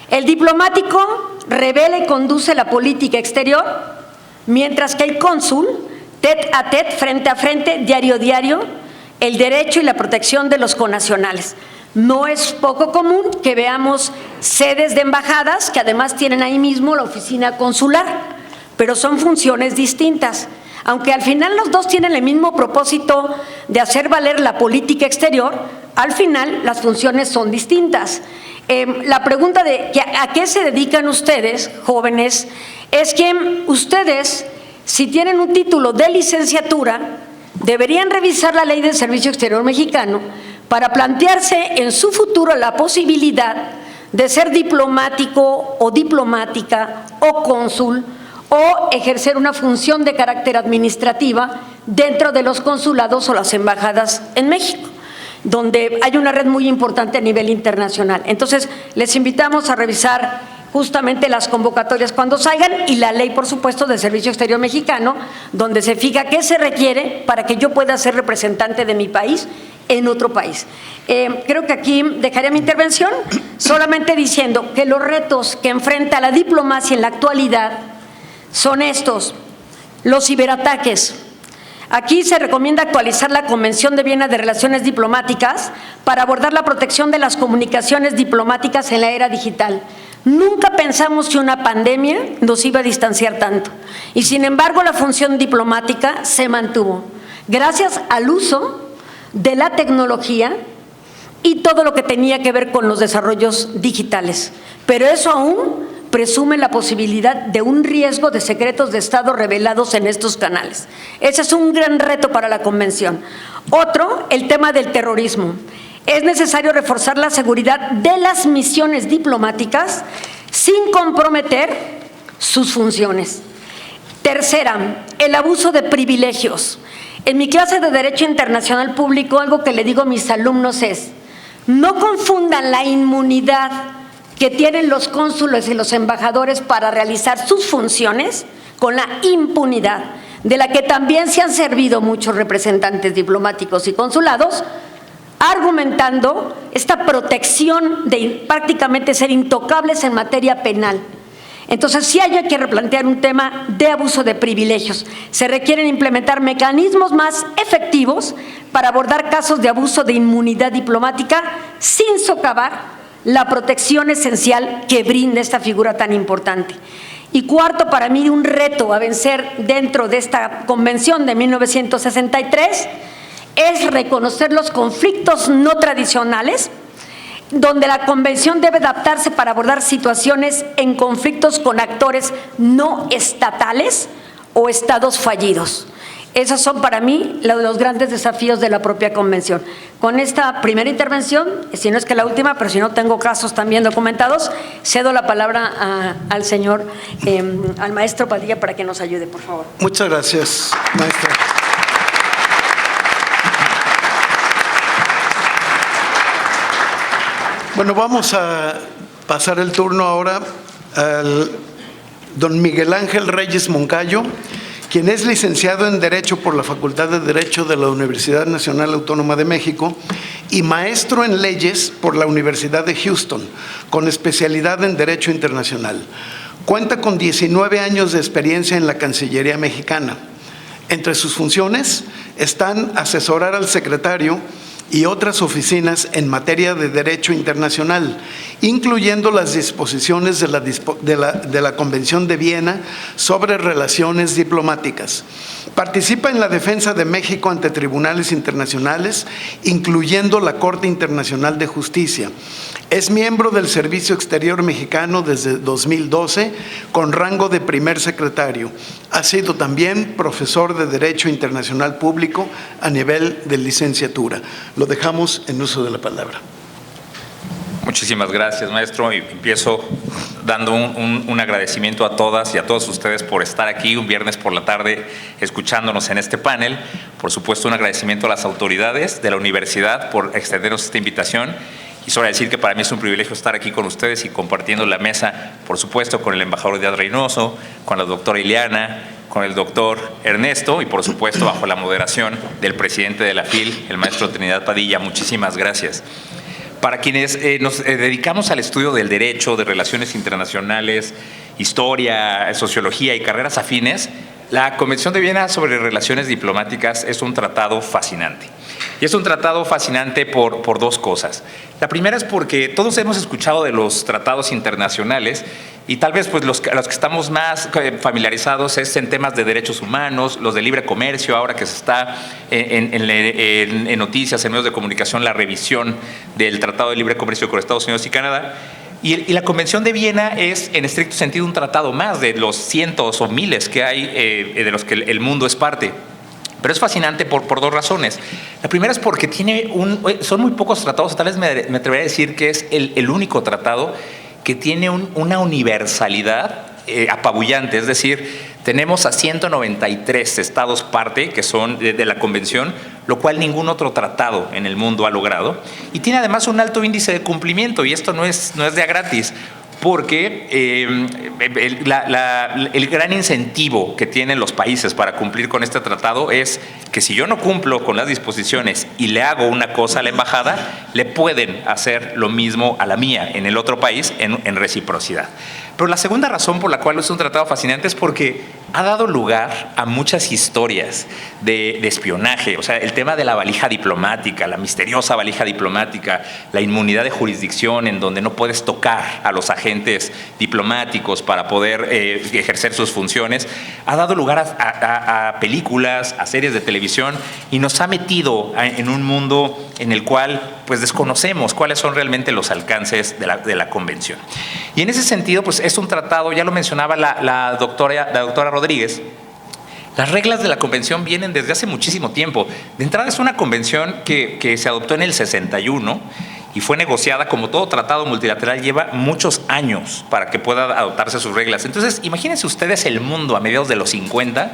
Speaker 5: El diplomático revela y conduce la política exterior, mientras que el cónsul tete a tete, frente a frente, diario a diario, el derecho y la protección de los connacionales. No es poco común que veamos sedes de embajadas que además tienen ahí mismo la oficina consular, pero son funciones distintas. Aunque al final los dos tienen el mismo propósito de hacer valer la política exterior, al final las funciones son distintas. La pregunta de ¿a qué se dedican ustedes, jóvenes? Es que ustedes, si tienen un título de licenciatura, deberían revisar la Ley del Servicio Exterior Mexicano para plantearse en su futuro la posibilidad de ser diplomático o diplomática o cónsul o ejercer una función de carácter administrativa dentro de los consulados o las embajadas en México, donde hay una red muy importante a nivel internacional. Entonces, les invitamos a revisar justamente las convocatorias cuando salgan y la ley, por supuesto, del Servicio Exterior Mexicano, donde se fija qué se requiere para que yo pueda ser representante de mi país en otro país. Creo que aquí dejaré mi intervención solamente diciendo que los retos que enfrenta la diplomacia en la actualidad son estos: los ciberataques. Aquí se recomienda actualizar la Convención de Viena de Relaciones Diplomáticas para abordar la protección de las comunicaciones diplomáticas en la era digital. Nunca pensamos que una pandemia nos iba a distanciar tanto y sin embargo la función diplomática se mantuvo gracias al uso de la tecnología y todo lo que tenía que ver con los desarrollos digitales. Pero eso aún presume la posibilidad de un riesgo de secretos de Estado revelados en estos canales. Ese es un gran reto para la Convención. Otro, el tema del terrorismo. Es necesario reforzar la seguridad de las misiones diplomáticas sin comprometer sus funciones. Tercera, el abuso de privilegios. En mi clase de Derecho Internacional Público, algo que le digo a mis alumnos es: no confundan la inmunidad que tienen los cónsules y los embajadores para realizar sus funciones con la impunidad, de la que también se han servido muchos representantes diplomáticos y consulados, argumentando esta protección de prácticamente ser intocables en materia penal. Entonces, sí hay que replantear un tema de abuso de privilegios. Se requieren implementar mecanismos más efectivos para abordar casos de abuso de inmunidad diplomática sin socavar la protección esencial que brinda esta figura tan importante. Y cuarto, para mí un reto a vencer dentro de esta convención de 1963 es reconocer los conflictos no tradicionales, donde la convención debe adaptarse para abordar situaciones en conflictos con actores no estatales o estados fallidos. Esos son para mí los grandes desafíos de la propia convención. Con esta primera intervención, si no es que la última, pero si no tengo casos también documentados, cedo la palabra al señor, al maestro Padilla para que nos ayude, por favor.
Speaker 3: Muchas gracias, maestra. Bueno, vamos a pasar el turno ahora al don Miguel Ángel Reyes Moncayo, quien es licenciado en Derecho por la Facultad de Derecho de la Universidad Nacional Autónoma de México y maestro en Leyes por la Universidad de Houston, con especialidad en Derecho Internacional. Cuenta con 19 años de experiencia en la Cancillería mexicana. Entre sus funciones están asesorar al secretario y otras oficinas en materia de derecho internacional, incluyendo las disposiciones de la Convención de Viena sobre relaciones diplomáticas. Participa en la defensa de México ante tribunales internacionales, incluyendo la Corte Internacional de Justicia. Es miembro del Servicio Exterior Mexicano desde 2012, con rango de primer secretario. Ha sido también profesor de Derecho Internacional Público a nivel de licenciatura. Lo dejamos en uso de la palabra.
Speaker 6: Muchísimas gracias, maestro. Y empiezo dando un agradecimiento a todas y a todos ustedes por estar aquí un viernes por la tarde escuchándonos en este panel. Por supuesto, un agradecimiento a las autoridades de la universidad por extendernos esta invitación. Y solo decir que para mí es un privilegio estar aquí con ustedes y compartiendo la mesa, por supuesto, con el embajador Díaz Reynoso, con la doctora Ileana, con el doctor Ernesto y, por supuesto, bajo la moderación del presidente de la FIL, el maestro Trinidad Padilla. Muchísimas gracias. Para quienes nos dedicamos al estudio del derecho, de relaciones internacionales, historia, sociología y carreras afines, La Convención de Viena sobre Relaciones Diplomáticas es un tratado fascinante. Y es un tratado fascinante por dos cosas. La primera es porque todos hemos escuchado de los tratados internacionales y tal vez pues los que estamos más familiarizados es en temas de derechos humanos, los de libre comercio, ahora que se está en noticias, en medios de comunicación, la revisión del Tratado de Libre Comercio con Estados Unidos y Canadá. Y la Convención de Viena es, en estricto sentido, un tratado más de los cientos o miles que hay de los que el mundo es parte. Pero es fascinante por dos razones. La primera es porque son muy pocos tratados, tal vez me atrevería a decir que es el único tratado que tiene una universalidad apabullante. Es decir, tenemos a 193 estados parte que son de la Convención, lo cual ningún otro tratado en el mundo ha logrado. Y tiene además un alto índice de cumplimiento, y esto no es de a gratis, porque el gran incentivo que tienen los países para cumplir con este tratado es que si yo no cumplo con las disposiciones y le hago una cosa a la embajada, le pueden hacer lo mismo a la mía en el otro país en reciprocidad. Pero la segunda razón por la cual es un tratado fascinante es porque ha dado lugar a muchas historias de espionaje. O sea, el tema de la valija diplomática, la misteriosa valija diplomática, la inmunidad de jurisdicción en donde no puedes tocar a los agentes diplomáticos para poder ejercer sus funciones, ha dado lugar a películas, a series de televisión y nos ha metido en un mundo en el cual pues desconocemos cuáles son realmente los alcances de la Convención. Y en ese sentido, pues es un tratado, ya lo mencionaba la doctora Rodríguez, las reglas de la Convención vienen desde hace muchísimo tiempo. De entrada es una convención que se adoptó en el 61 y fue negociada, como todo tratado multilateral, lleva muchos años para que pueda adoptarse sus reglas. Entonces, imagínense ustedes el mundo a mediados de los 50,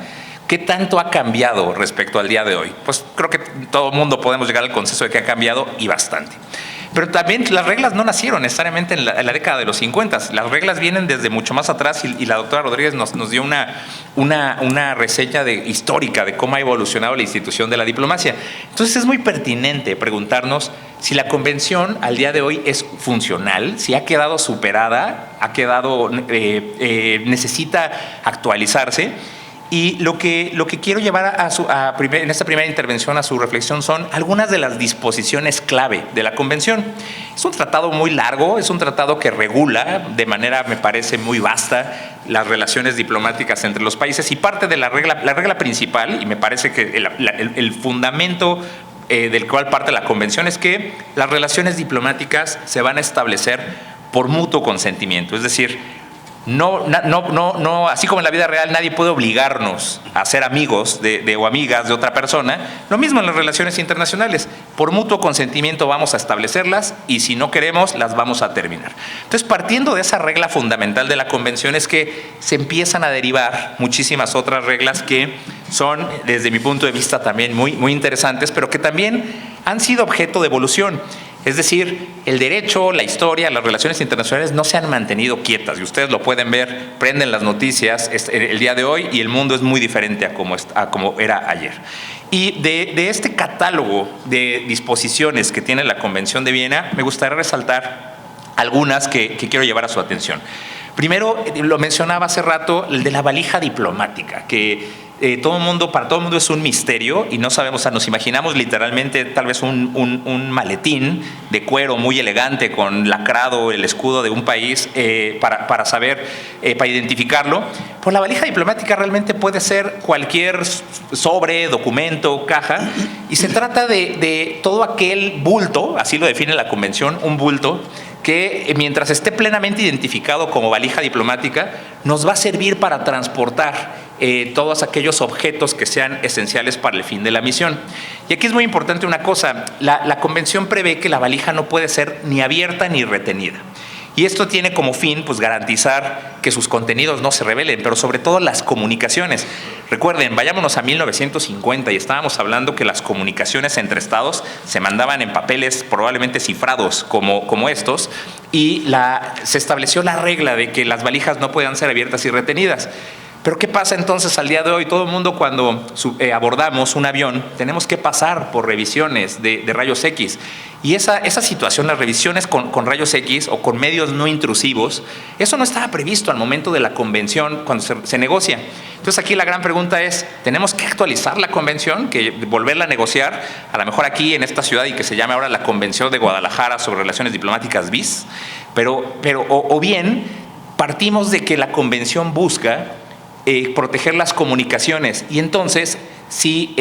Speaker 6: ¿qué tanto ha cambiado respecto al día de hoy? Pues creo que todo el mundo podemos llegar al consenso de que ha cambiado y bastante. Pero también las reglas no nacieron necesariamente en la década de los 50. Las reglas vienen desde mucho más atrás y la doctora Rodríguez nos dio una reseña histórica de cómo ha evolucionado la institución de la diplomacia. Entonces es muy pertinente preguntarnos si la Convención al día de hoy es funcional, si ha quedado superada, necesita actualizarse. Y lo que quiero llevar en esta primera intervención a su reflexión son algunas de las disposiciones clave de la Convención. Es un tratado muy largo, es un tratado que regula de manera, me parece, muy vasta las relaciones diplomáticas entre los países y parte de la regla principal, y me parece que el fundamento del cual parte la Convención es que las relaciones diplomáticas se van a establecer por mutuo consentimiento, es decir, no, así como en la vida real nadie puede obligarnos a ser amigos o amigas de otra persona, lo mismo en las relaciones internacionales. Por mutuo consentimiento vamos a establecerlas y si no queremos las vamos a terminar. Entonces, partiendo de esa regla fundamental de la Convención es que se empiezan a derivar muchísimas otras reglas que son, desde mi punto de vista, también muy, muy interesantes, pero que también han sido objeto de evolución. Es decir, el derecho, la historia, las relaciones internacionales no se han mantenido quietas y ustedes lo pueden ver, prenden las noticias el día de hoy y el mundo es muy diferente a como era ayer. Y de este catálogo de disposiciones que tiene la Convención de Viena, me gustaría resaltar algunas que quiero llevar a su atención. Primero, lo mencionaba hace rato, el de la valija diplomática, que para todo el mundo es un misterio y no sabemos, o sea, nos imaginamos literalmente tal vez un maletín de cuero muy elegante con lacrado el escudo de un país para identificarlo. Pues la valija diplomática realmente puede ser cualquier sobre, documento, caja, y se trata de todo aquel bulto, así lo define la Convención, un bulto que mientras esté plenamente identificado como valija diplomática, nos va a servir para transportar todos aquellos objetos que sean esenciales para el fin de la misión. Y aquí es muy importante una cosa, la Convención prevé que la valija no puede ser ni abierta ni retenida. Y esto tiene como fin pues, garantizar que sus contenidos no se revelen, pero sobre todo las comunicaciones. Recuerden, vayámonos a 1950 y estábamos hablando que las comunicaciones entre estados se mandaban en papeles probablemente cifrados como estos y se estableció la regla de que las valijas no puedan ser abiertas y retenidas. Pero ¿qué pasa entonces al día de hoy? Todo el mundo cuando abordamos un avión tenemos que pasar por revisiones de rayos X. Y esa situación, las revisiones con rayos X o con medios no intrusivos, eso no estaba previsto al momento de la convención cuando se negocia. Entonces aquí la gran pregunta es, ¿tenemos que actualizar la convención, que volverla a negociar, a lo mejor aquí en esta ciudad y que se llame ahora la Convención de Guadalajara sobre Relaciones Diplomáticas bis? O bien partimos de que la convención busca proteger las comunicaciones y entonces si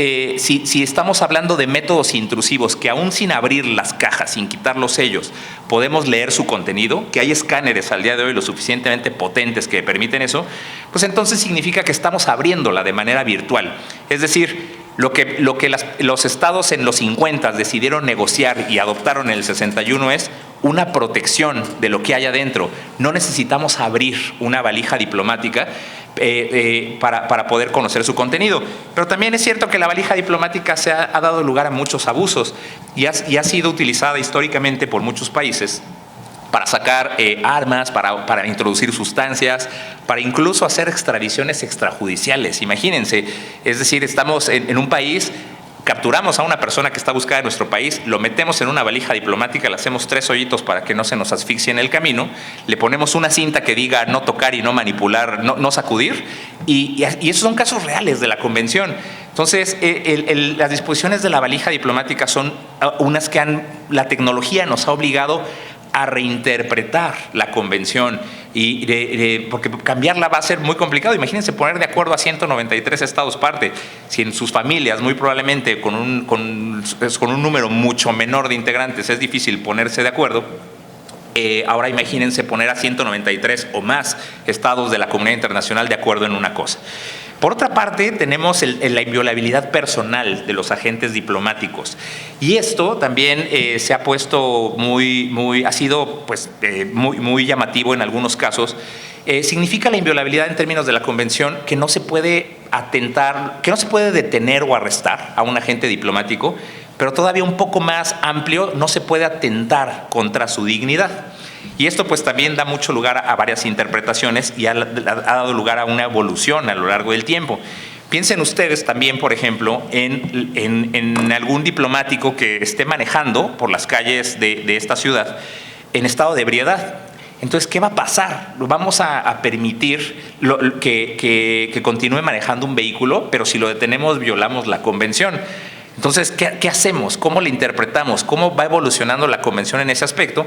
Speaker 6: estamos hablando de métodos intrusivos que aún sin abrir las cajas, sin quitar los sellos, podemos leer su contenido, que hay escáneres al día de hoy lo suficientemente potentes que permiten eso, pues entonces significa que estamos abriéndola de manera virtual. Es decir, lo que los estados en los 50 decidieron negociar y adoptaron en el 61 es una protección de lo que hay adentro. No necesitamos abrir una valija diplomática para poder conocer su contenido. Pero también es cierto que la valija diplomática ha dado lugar a muchos abusos y ha sido utilizada históricamente por muchos países para sacar armas, para introducir sustancias, para incluso hacer extradiciones extrajudiciales. Imagínense, es decir, estamos en un país, capturamos a una persona que está buscada en nuestro país, lo metemos en una valija diplomática, le hacemos 3 hoyitos para que no se nos asfixie en el camino, le ponemos una cinta que diga no tocar y no manipular, no sacudir, y esos son casos reales de la convención. Entonces, las disposiciones de la valija diplomática son unas que la tecnología nos ha obligado a reinterpretar la convención porque cambiarla va a ser muy complicado. Imagínense poner de acuerdo a 193 estados parte, si en sus familias muy probablemente con un número mucho menor de integrantes es difícil ponerse de acuerdo. Ahora imagínense poner a 193 o más estados de la comunidad internacional de acuerdo en una cosa. Por otra parte, tenemos la inviolabilidad personal de los agentes diplomáticos. Y esto también se ha puesto ha sido pues, muy llamativo en algunos casos. Significa la inviolabilidad en términos de la convención que no se puede que no se puede detener o arrestar a un agente diplomático, pero todavía un poco más amplio, no se puede atentar contra su dignidad. Y esto pues también da mucho lugar a varias interpretaciones y ha dado lugar a una evolución a lo largo del tiempo. Piensen ustedes también, por ejemplo, en algún diplomático que esté manejando por las calles de esta ciudad en estado de ebriedad. Entonces, ¿qué va a pasar? ¿Vamos a permitir que continúe manejando un vehículo, pero si lo detenemos violamos la convención? Entonces, ¿qué hacemos? ¿Cómo la interpretamos? ¿Cómo va evolucionando la convención en ese aspecto?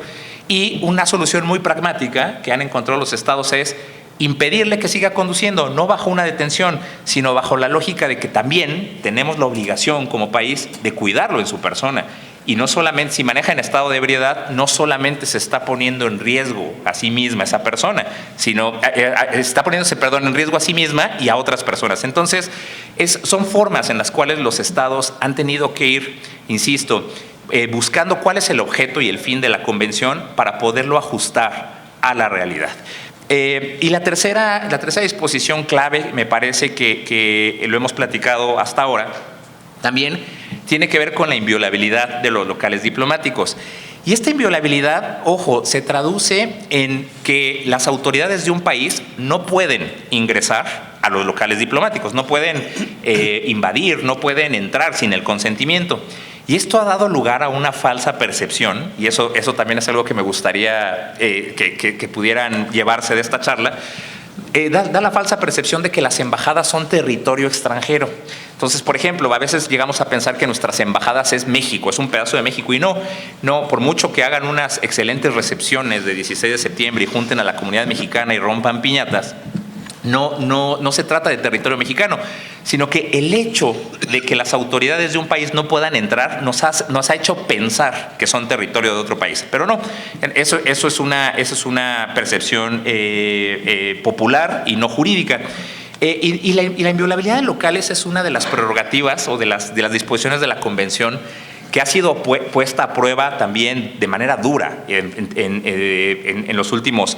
Speaker 6: Y una solución muy pragmática que han encontrado los estados es impedirle que siga conduciendo, no bajo una detención, sino bajo la lógica de que también tenemos la obligación como país de cuidarlo en su persona. Y no solamente, si maneja en estado de ebriedad, no solamente se está poniendo en riesgo a sí misma esa persona, sino está poniéndose, en riesgo a sí misma y a otras personas. Entonces, son formas en las cuales los estados han tenido que ir, insisto, buscando cuál es el objeto y el fin de la convención para poderlo ajustar a la realidad. Y la tercera disposición clave, me parece que lo hemos platicado hasta ahora, también tiene que ver con la inviolabilidad de los locales diplomáticos. Y esta inviolabilidad, ojo, se traduce en que las autoridades de un país no pueden ingresar a los locales diplomáticos, no pueden invadir, no pueden entrar sin el consentimiento. Y esto ha dado lugar a una falsa percepción, y eso también es algo que me gustaría que pudieran llevarse de esta charla. Da la falsa percepción de que las embajadas son territorio extranjero. Entonces, por ejemplo, a veces llegamos a pensar que nuestras embajadas es México, es un pedazo de México, y no, por mucho que hagan unas excelentes recepciones de 16 de septiembre y junten a la comunidad mexicana y rompan piñatas, no se trata de territorio mexicano, sino que el hecho de que las autoridades de un país no puedan entrar nos ha hecho pensar que son territorio de otro país. Pero no, eso es una percepción popular y no jurídica. Y la inviolabilidad de locales es una de las prerrogativas o de las disposiciones de la Convención que ha sido puesta a prueba también de manera dura en los últimos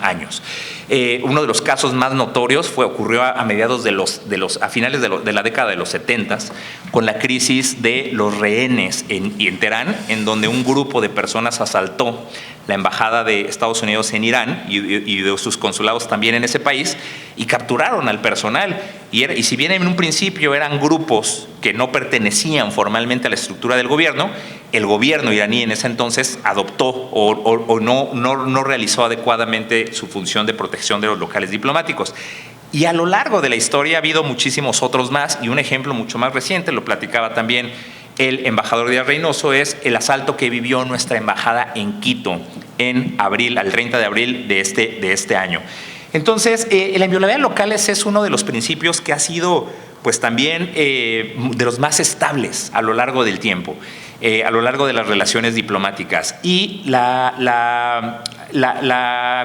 Speaker 6: años. Uno de los casos más notorios ocurrió a mediados a finales de la década de los 70 con la crisis de los rehenes en Teherán, en donde un grupo de personas asaltó la embajada de Estados Unidos en Irán y de sus consulados también en ese país, y capturaron al personal. Y si bien en un principio eran grupos que no pertenecían formalmente a la estructura del gobierno, el gobierno iraní en ese entonces adoptó o no realizó adecuadamente su función de protección de los locales diplomáticos. Y a lo largo de la historia ha habido muchísimos otros más, y un ejemplo mucho más reciente, lo platicaba también el embajador Díaz Reynoso, es el asalto que vivió nuestra embajada en Quito en abril, al 30 de abril de este año. Entonces, la inviolabilidad de locales es uno de los principios que ha sido, pues también, de los más estables a lo largo del tiempo, a lo largo de las relaciones diplomáticas. Y la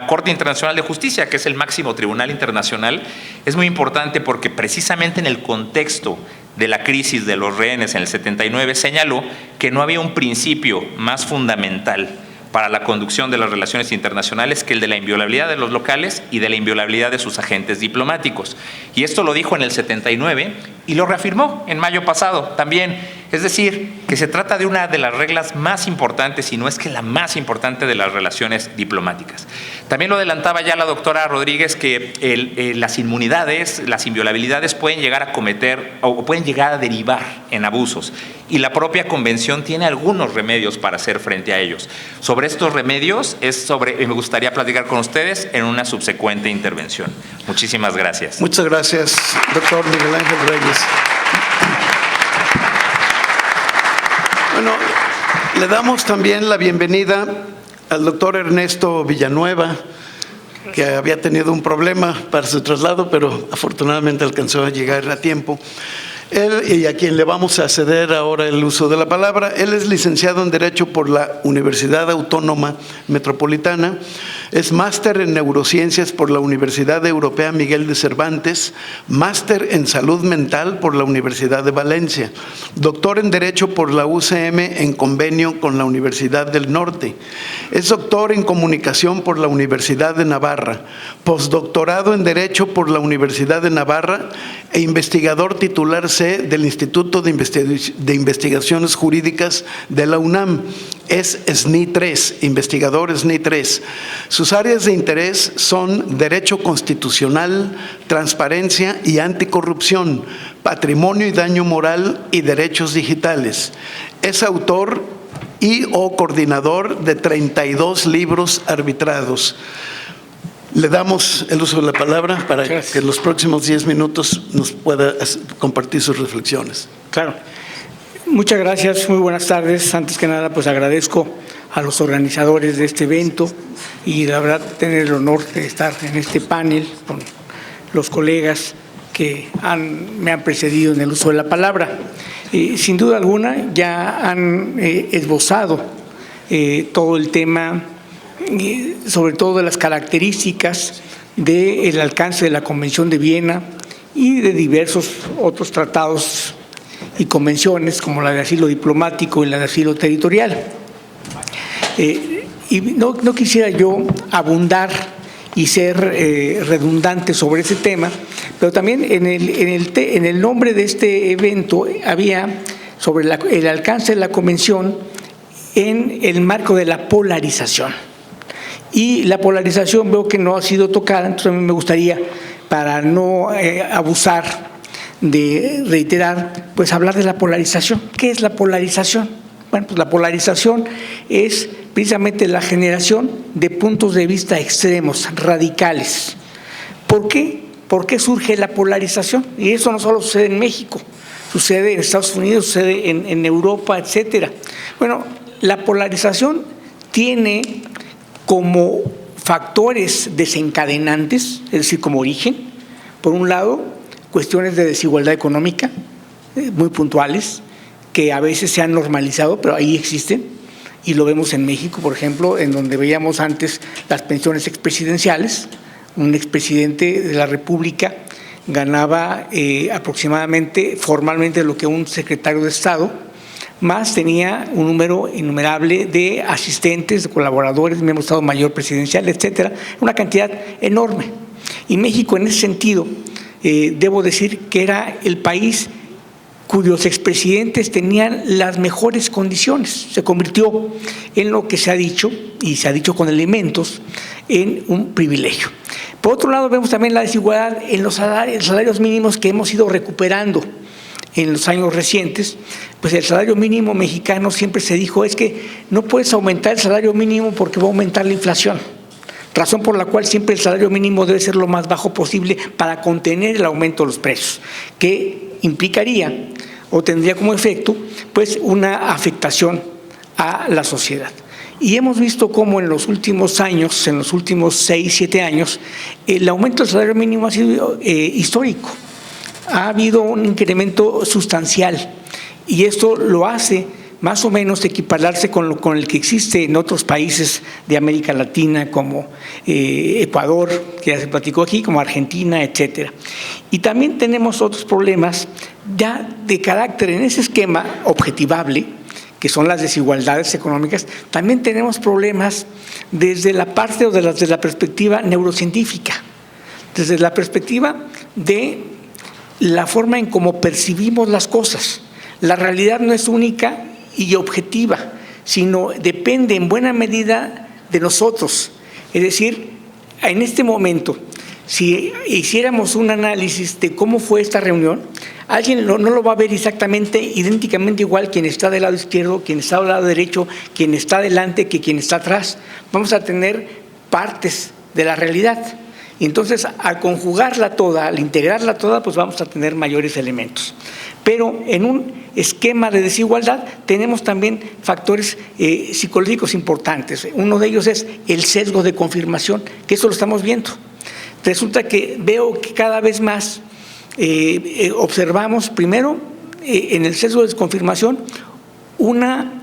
Speaker 6: Corte Internacional de Justicia, que es el máximo tribunal internacional, es muy importante porque precisamente en el contexto de la crisis de los rehenes en el 79 señaló que no había un principio más fundamental para la conducción de las relaciones internacionales que el de la inviolabilidad de los locales y de la inviolabilidad de sus agentes diplomáticos. Y esto lo dijo en el 79 y lo reafirmó en mayo pasado también. Es decir, que se trata de una de las reglas más importantes, y no es que la más importante, de las relaciones diplomáticas. También lo adelantaba ya la doctora Rodríguez, que las inmunidades, las inviolabilidades pueden llegar a cometer o pueden llegar a derivar en abusos. Y la propia convención tiene algunos remedios para hacer frente a ellos. Sobre estos remedios me gustaría platicar con ustedes en una subsecuente intervención. Muchísimas gracias.
Speaker 3: Muchas gracias, doctor Miguel Ángel Reyes. Bueno, le damos también la bienvenida al doctor Ernesto Villanueva, que había tenido un problema para su traslado, pero afortunadamente alcanzó a llegar a tiempo. Él, y a quien le vamos a ceder ahora el uso de la palabra, él es licenciado en Derecho por la Universidad Autónoma Metropolitana, es máster en Neurociencias por la Universidad Europea Miguel de Cervantes, máster en Salud Mental por la Universidad de Valencia, doctor en Derecho por la UCM en convenio con la Universidad del Norte, es doctor en Comunicación por la Universidad de Navarra, postdoctorado en Derecho por la Universidad de Navarra e investigador titular C del Instituto de Investigaciones Jurídicas de la UNAM. Es SNI 3, investigador SNI 3. Sus áreas de interés son Derecho Constitucional, Transparencia y Anticorrupción, Patrimonio y Daño Moral y Derechos Digitales. Es autor y o coordinador de 32 libros arbitrados. Le damos el uso de la palabra para que en los próximos 10 minutos nos pueda compartir sus reflexiones.
Speaker 7: Claro. Muchas gracias, muy buenas tardes. Antes que nada, pues agradezco a los organizadores de este evento y la verdad tener el honor de estar en este panel con los colegas que me han precedido en el uso de la palabra. Sin duda alguna ya han esbozado todo el tema, sobre todo de las características del alcance de la Convención de Viena y de diversos otros tratados y convenciones como la de asilo diplomático y la de asilo territorial. Y no quisiera yo abundar y ser redundante sobre ese tema, pero también en el nombre de este evento había sobre el alcance de la Convención en el marco de la polarización. Y la polarización veo que no ha sido tocada, entonces a mí me gustaría, para no abusar de reiterar, pues hablar de la polarización. ¿Qué es la polarización? Bueno, pues la polarización es precisamente la generación de puntos de vista extremos, radicales. ¿Por qué? ¿Por qué surge la polarización? Y eso no solo sucede en México, sucede en Estados Unidos, sucede en Europa, etcétera. Bueno, la polarización tiene como factores desencadenantes, es decir, como origen, por un lado, cuestiones de desigualdad económica muy puntuales, que a veces se han normalizado, pero ahí existen, y lo vemos en México, por ejemplo, en donde veíamos antes las pensiones expresidenciales. Un expresidente de la República ganaba aproximadamente, formalmente, lo que un secretario de Estado, más tenía un número innumerable de asistentes, de colaboradores, miembros de Estado Mayor Presidencial, etcétera, una cantidad enorme. Y México, en ese sentido, debo decir que era el país cuyos expresidentes tenían las mejores condiciones. Se convirtió en lo que se ha dicho, y se ha dicho con elementos, en un privilegio. Por otro lado, vemos también la desigualdad en los salarios mínimos que hemos ido recuperando en los años recientes. Pues el salario mínimo mexicano siempre se dijo es que no puedes aumentar el salario mínimo porque va a aumentar la inflación. Razón por la cual siempre el salario mínimo debe ser lo más bajo posible para contener el aumento de los precios, que implicaría o tendría como efecto pues una afectación a la sociedad. Y hemos visto cómo en los últimos años, en los últimos 6, 7 años, el aumento del salario mínimo ha sido histórico. Ha habido un incremento sustancial y esto lo hace más o menos equipararse con el que existe en otros países de América Latina como Ecuador, que ya se platicó aquí, como Argentina, etcétera. Y también tenemos otros problemas ya de carácter en ese esquema objetivable, que son las desigualdades económicas. También tenemos problemas desde la parte o desde la perspectiva neurocientífica, desde la perspectiva de la forma en cómo percibimos las cosas. La realidad no es única y objetiva, sino depende en buena medida de nosotros. Es decir, en este momento, si hiciéramos un análisis de cómo fue esta reunión, alguien no lo va a ver exactamente, idénticamente igual quien está del lado izquierdo, quien está del lado derecho, quien está delante que quien está atrás. Vamos a tener partes de la realidad. Y entonces, al conjugarla toda, al integrarla toda, pues vamos a tener mayores elementos. Pero en un esquema de desigualdad tenemos también factores psicológicos importantes. Uno de ellos es el sesgo de confirmación, que eso lo estamos viendo. Resulta que veo que cada vez más observamos, primero, en el sesgo de confirmación, una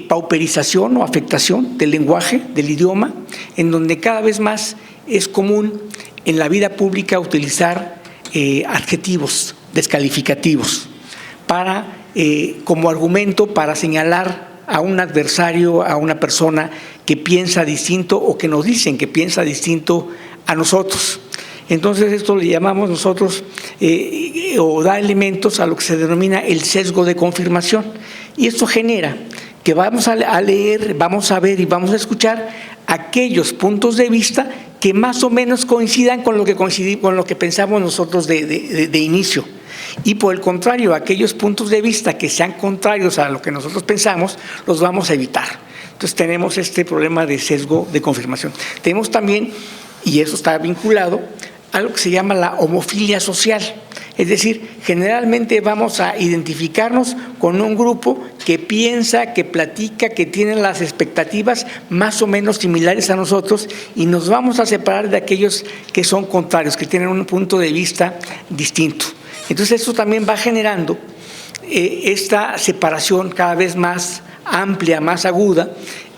Speaker 7: pauperización o afectación del lenguaje, del idioma, en donde cada vez más es común en la vida pública utilizar adjetivos descalificativos como argumento para señalar a un adversario, a una persona que piensa distinto o que nos dicen que piensa distinto a nosotros. Entonces esto le llamamos nosotros o da elementos a lo que se denomina el sesgo de confirmación. Y esto genera que vamos a leer, vamos a ver y vamos a escuchar aquellos puntos de vista que más o menos coincidan con lo que pensamos nosotros de inicio. Y por el contrario, aquellos puntos de vista que sean contrarios a lo que nosotros pensamos, los vamos a evitar. Entonces tenemos este problema de sesgo de confirmación. Tenemos también, y eso está vinculado, algo que se llama la homofilia social. Es decir, generalmente vamos a identificarnos con un grupo que piensa, que platica, que tiene las expectativas más o menos similares a nosotros y nos vamos a separar de aquellos que son contrarios, que tienen un punto de vista distinto. Entonces eso también va generando esta separación cada vez más amplia, más aguda,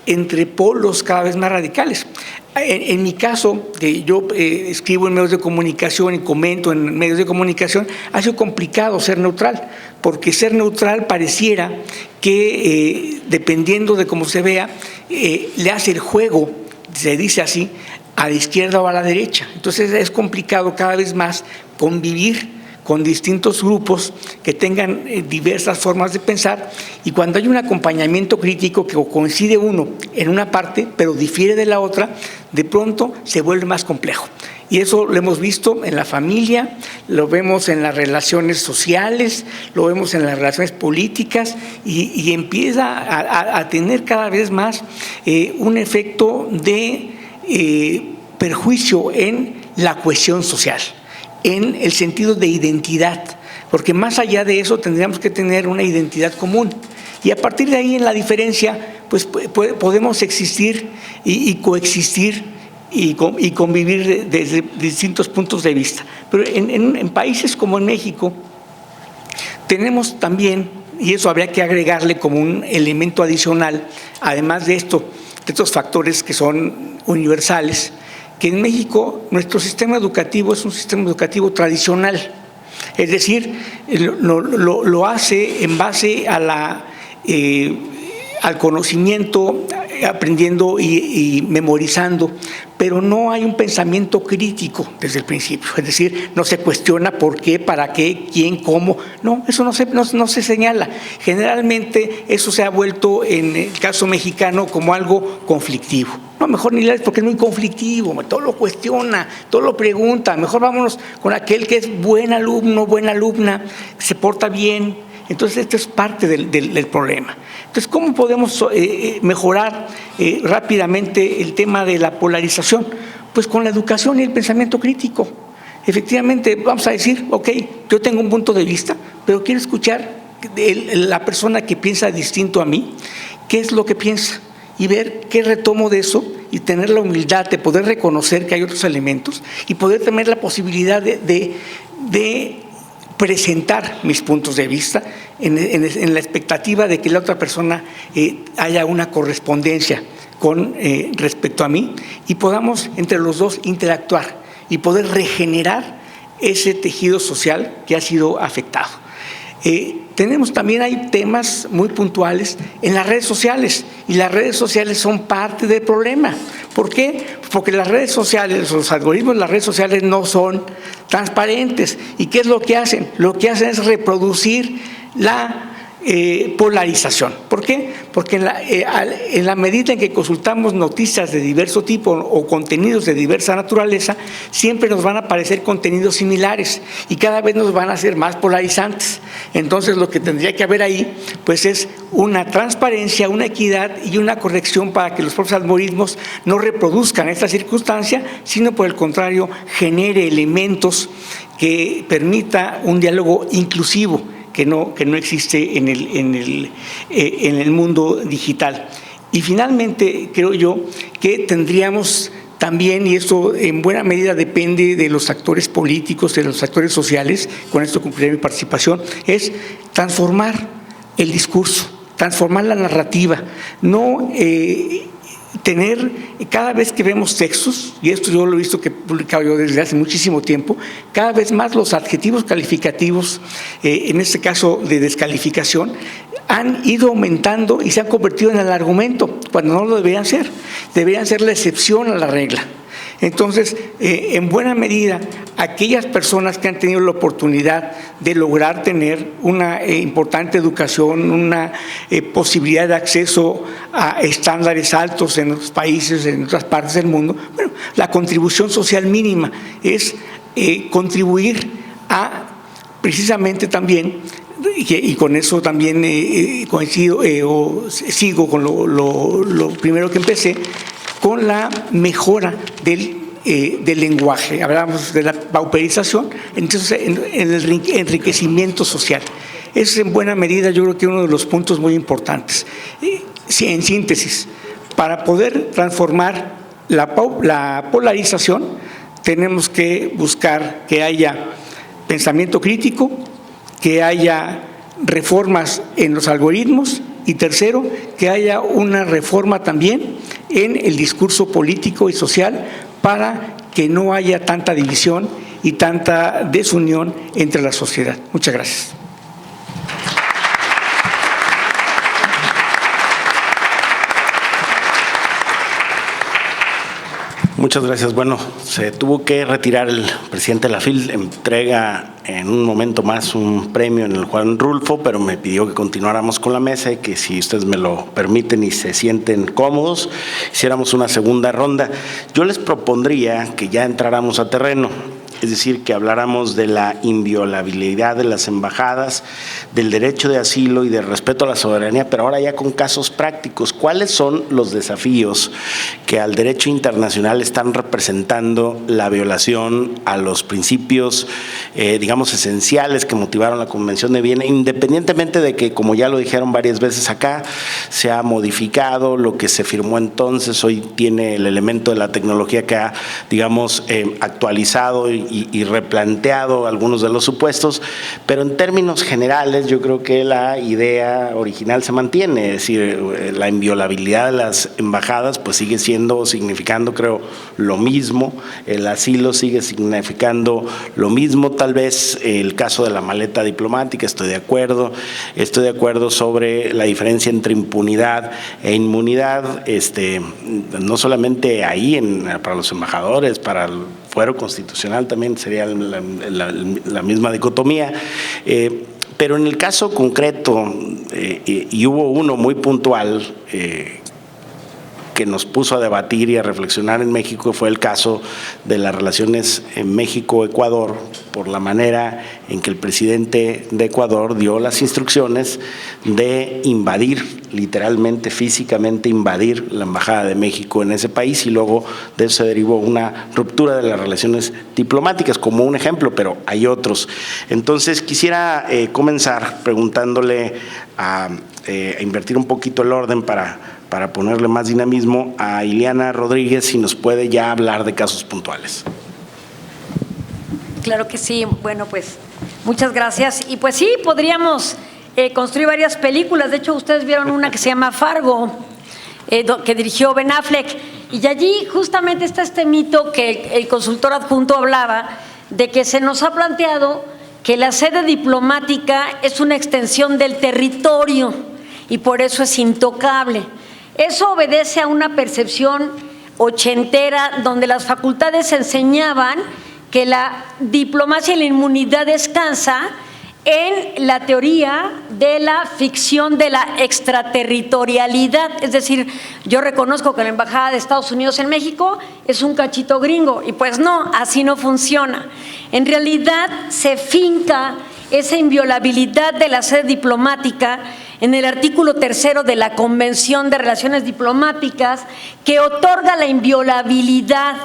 Speaker 7: entre polos cada vez más radicales. En mi caso, que yo escribo en medios de comunicación y comento en medios de comunicación, ha sido complicado ser neutral, porque ser neutral pareciera que, dependiendo de cómo se vea, le hace el juego, se dice así, a la izquierda o a la derecha. Entonces es complicado cada vez más convivir con distintos grupos que tengan diversas formas de pensar, y cuando hay un acompañamiento crítico que coincide uno en una parte pero difiere de la otra, de pronto se vuelve más complejo. Y eso lo hemos visto en la familia, lo vemos en las relaciones sociales, lo vemos en las relaciones políticas y empieza a tener cada vez más un efecto de perjuicio en la cohesión social, en el sentido de identidad, porque más allá de eso tendríamos que tener una identidad común. Y a partir de ahí, en la diferencia, pues podemos existir y coexistir y convivir desde distintos puntos de vista. Pero en países como en México tenemos también, y eso habría que agregarle como un elemento adicional, además de estos factores que son universales, que en México nuestro sistema educativo es un sistema educativo tradicional, es decir, lo hace en base a al conocimiento aprendiendo y memorizando, pero no hay un pensamiento crítico desde el principio. Es decir, no se cuestiona por qué, para qué, quién, cómo. No, eso no se señala. Generalmente eso se ha vuelto, en el caso mexicano, como algo conflictivo. No, mejor ni leer porque es muy conflictivo, todo lo cuestiona, todo lo pregunta. Mejor vámonos con aquel que es buen alumno, buena alumna, se porta bien. Entonces, esto es parte del problema. Entonces, ¿cómo podemos mejorar rápidamente el tema de la polarización? Pues con la educación y el pensamiento crítico. Efectivamente, vamos a decir, ok, yo tengo un punto de vista, pero quiero escuchar la persona que piensa distinto a mí, qué es lo que piensa, y ver qué retomo de eso y tener la humildad de poder reconocer que hay otros elementos y poder tener la posibilidad de presentar mis puntos de vista en la expectativa de que la otra persona haya una correspondencia con respecto a mí y podamos entre los dos interactuar y poder regenerar ese tejido social que ha sido afectado. Hay temas muy puntuales en las redes sociales y las redes sociales son parte del problema. ¿Por qué? Porque las redes sociales, los algoritmos de las redes sociales no son transparentes. ¿Y qué es lo que hacen? Lo que hacen es reproducir la polarización. ¿Por qué? Porque en la medida en que consultamos noticias de diverso tipo o contenidos de diversa naturaleza, siempre nos van a aparecer contenidos similares y cada vez nos van a ser más polarizantes. Entonces, lo que tendría que haber ahí, pues es una transparencia, una equidad y una corrección para que los propios algoritmos no reproduzcan esta circunstancia, sino por el contrario, genere elementos que permita un diálogo inclusivo que no existe en el mundo digital. Y finalmente, creo yo que tendríamos también, y esto en buena medida depende de los actores políticos, de los actores sociales, con esto concluiré mi participación, es transformar el discurso, transformar la narrativa, no tener, cada vez que vemos textos, y esto yo lo he visto que he publicado yo desde hace muchísimo tiempo, cada vez más los adjetivos calificativos, en este caso de descalificación, han ido aumentando y se han convertido en el argumento, cuando no lo deberían ser la excepción a la regla. Entonces, en buena medida, aquellas personas que han tenido la oportunidad de lograr tener una importante educación, una posibilidad de acceso a estándares altos en otros países, en otras partes del mundo, bueno, la contribución social mínima es contribuir a precisamente también, y con eso también coincido o sigo con lo primero que empecé, con la mejora del lenguaje. Hablamos de la pauperización, entonces en el enriquecimiento social. Es en buena medida, yo creo que uno de los puntos muy importantes. En síntesis, para poder transformar la polarización, tenemos que buscar que haya pensamiento crítico, que haya reformas en los algoritmos y tercero, que haya una reforma también en el discurso político y social para que no haya tanta división y tanta desunión entre la sociedad. Muchas gracias.
Speaker 2: Muchas gracias. Bueno, se tuvo que retirar el presidente de la FIL, entrega en un momento más un premio en el Juan Rulfo, pero me pidió que continuáramos con la mesa y que si ustedes me lo permiten y se sienten cómodos, hiciéramos una segunda ronda. Yo les propondría que ya entráramos a terreno. Es decir, que habláramos de la inviolabilidad de las embajadas, del derecho de asilo y del respeto a la soberanía, pero ahora ya con casos prácticos. ¿Cuáles son los desafíos que al derecho internacional están representando la violación a los principios, digamos, esenciales que motivaron la Convención de Viena, independientemente de que, como ya lo dijeron varias veces acá, se ha modificado lo que se firmó entonces, hoy tiene el elemento de la tecnología que ha, digamos, actualizado y y replanteado algunos de los supuestos, pero en términos generales yo creo que la idea original se mantiene, es decir, la inviolabilidad de las embajadas pues sigue significando, creo, lo mismo, el asilo sigue significando lo mismo, tal vez el caso de la maleta diplomática, estoy de acuerdo sobre la diferencia entre impunidad e inmunidad, no solamente ahí para los embajadores, para el fuero constitucional también sería la misma dicotomía, pero en el caso concreto, y hubo uno muy puntual que nos puso a debatir y a reflexionar en México, fue el caso de las relaciones en México-Ecuador, por la manera en que el presidente de Ecuador dio las instrucciones de invadir, literalmente, físicamente invadir la Embajada de México en ese país, y luego de eso se derivó una ruptura de las relaciones diplomáticas, como un ejemplo, pero hay otros. Entonces quisiera comenzar preguntándole a invertir un poquito el orden para ponerle más dinamismo a Ileana Rodríguez, si nos puede ya hablar de casos puntuales.
Speaker 5: Claro que sí. Bueno, pues muchas gracias. Y pues sí, podríamos construir varias películas. De hecho, ustedes vieron una que se llama Fargo, que dirigió Ben Affleck. Y allí justamente está este mito que el consultor adjunto hablaba, de que se nos ha planteado que la sede diplomática es una extensión del territorio y por eso es intocable. Eso obedece a una percepción ochentera donde las facultades enseñaban que la diplomacia y la inmunidad descansa en la teoría de la ficción de la extraterritorialidad. Es decir, yo reconozco que la Embajada de Estados Unidos en México es un cachito gringo, y pues no, así no funciona. En realidad se finca esa inviolabilidad de la sede diplomática en el artículo 3 de la Convención de Relaciones Diplomáticas, que otorga la inviolabilidad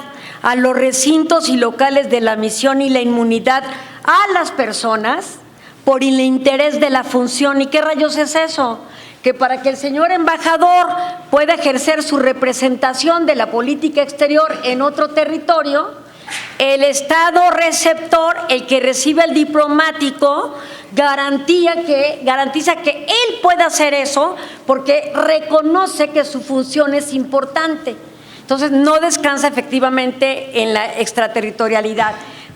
Speaker 5: a los recintos y locales de la misión y la inmunidad a las personas por el interés de la función. ¿Y qué rayos es eso? Que para que el señor embajador pueda ejercer su representación de la política exterior en otro territorio, el Estado receptor, el que recibe el diplomático, garantiza que él pueda hacer eso porque reconoce que su función es importante. Entonces no descansa efectivamente en la extraterritorialidad.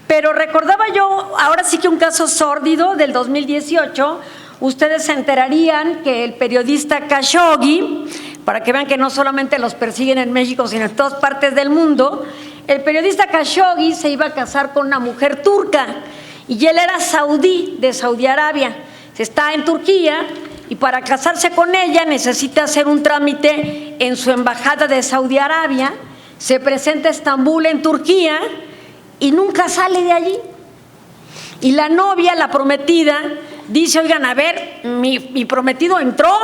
Speaker 5: Pero recordaba yo, ahora sí que un caso sórdido del 2018, ustedes se enterarían que el periodista Khashoggi, para que vean que no solamente los persiguen en México, sino en todas partes del mundo, el periodista Khashoggi se iba a casar con una mujer turca y él era saudí, de Saudi Arabia. Está en Turquía y para casarse con ella necesita hacer un trámite en su embajada de Saudi Arabia, se presenta a Estambul, en Turquía, y nunca sale de allí. Y la novia, la prometida, dice: oigan, a ver, mi prometido entró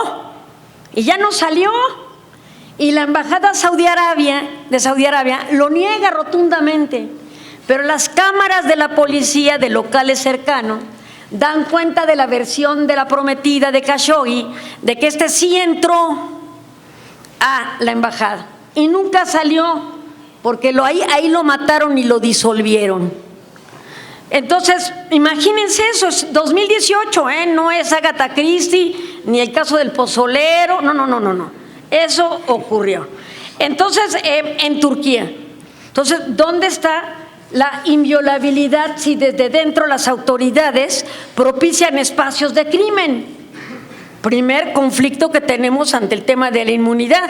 Speaker 5: y ya no salió. Y la embajada de Saudi Arabia lo niega rotundamente. Pero las cámaras de la policía de locales cercanos dan cuenta de la versión de la prometida de Khashoggi, de que este sí entró a la embajada y nunca salió, porque ahí lo mataron y lo disolvieron. Entonces, imagínense eso, es 2018, no es Agatha Christie, ni el caso del pozolero, no. Eso ocurrió. Entonces, en Turquía. Entonces, ¿dónde está la inviolabilidad si desde dentro las autoridades propician espacios de crimen? Primer conflicto que tenemos ante el tema de la inmunidad.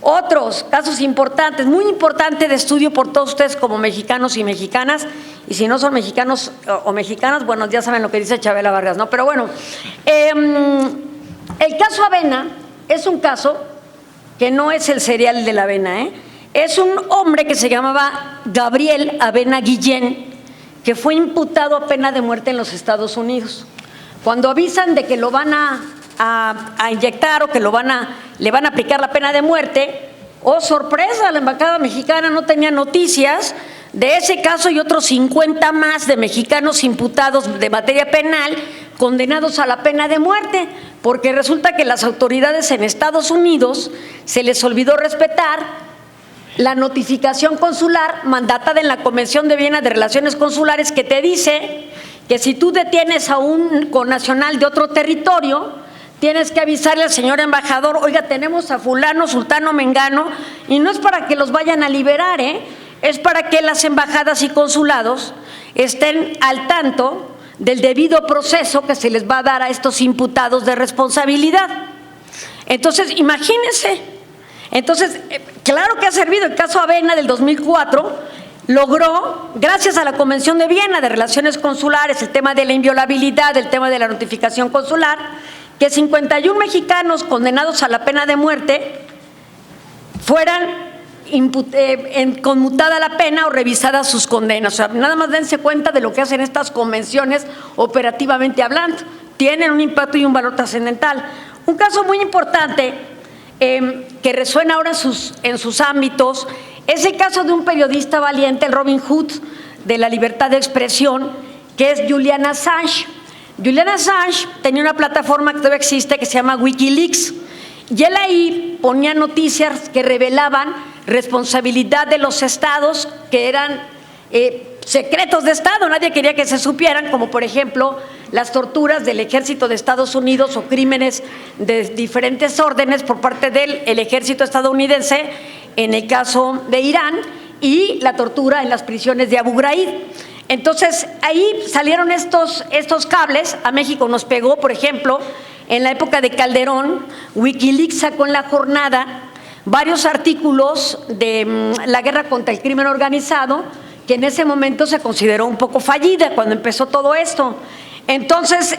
Speaker 5: Otros casos importantes, muy importante de estudio por todos ustedes como mexicanos y mexicanas, y si no son mexicanos o mexicanas, bueno, ya saben lo que dice Chabela Vargas, ¿no? Pero bueno, el caso Avena es un caso que no es el cereal de la avena, Es un hombre que se llamaba Gabriel Avena Guillén, que fue imputado a pena de muerte en los Estados Unidos. Cuando avisan de que lo van a inyectar o que le van a aplicar la pena de muerte, oh sorpresa, la embajada mexicana no tenía noticias de ese caso y otros 50 más de mexicanos imputados de materia penal condenados a la pena de muerte, porque resulta que las autoridades en Estados Unidos se les olvidó respetar la notificación consular mandatada en la Convención de Viena de Relaciones Consulares, que te dice que si tú detienes a un connacional de otro territorio, tienes que avisarle al señor embajador: oiga, tenemos a fulano, sultano, mengano, y no es para que los vayan a liberar, es para que las embajadas y consulados estén al tanto del debido proceso que se les va a dar a estos imputados de responsabilidad. Entonces, imagínense. Entonces, claro que ha servido. El caso Avena del 2004 logró, gracias a la Convención de Viena de Relaciones Consulares, el tema de la inviolabilidad, el tema de la notificación consular, que 51 mexicanos condenados a la pena de muerte fueran conmutada la pena o revisadas sus condenas. O sea, nada más dense cuenta de lo que hacen estas convenciones operativamente hablando. Tienen un impacto y un valor trascendental. Un caso muy importante que resuena ahora en sus ámbitos es el caso de un periodista valiente, el Robin Hood de la libertad de expresión, que es Julian Assange. Julian Assange tenía una plataforma que todavía existe que se llama Wikileaks, y él ahí ponía noticias que revelaban responsabilidad de los estados que eran secretos de Estado, nadie quería que se supieran, como por ejemplo las torturas del ejército de Estados Unidos o crímenes de diferentes órdenes por parte del ejército estadounidense en el caso de Irán, y la tortura en las prisiones de Abu Ghraib. Entonces ahí salieron estos cables. A México nos pegó, por ejemplo, en la época de Calderón, Wikileaks sacó en La Jornada varios artículos de la guerra contra el crimen organizado, que en ese momento se consideró un poco fallida cuando empezó todo esto. Entonces,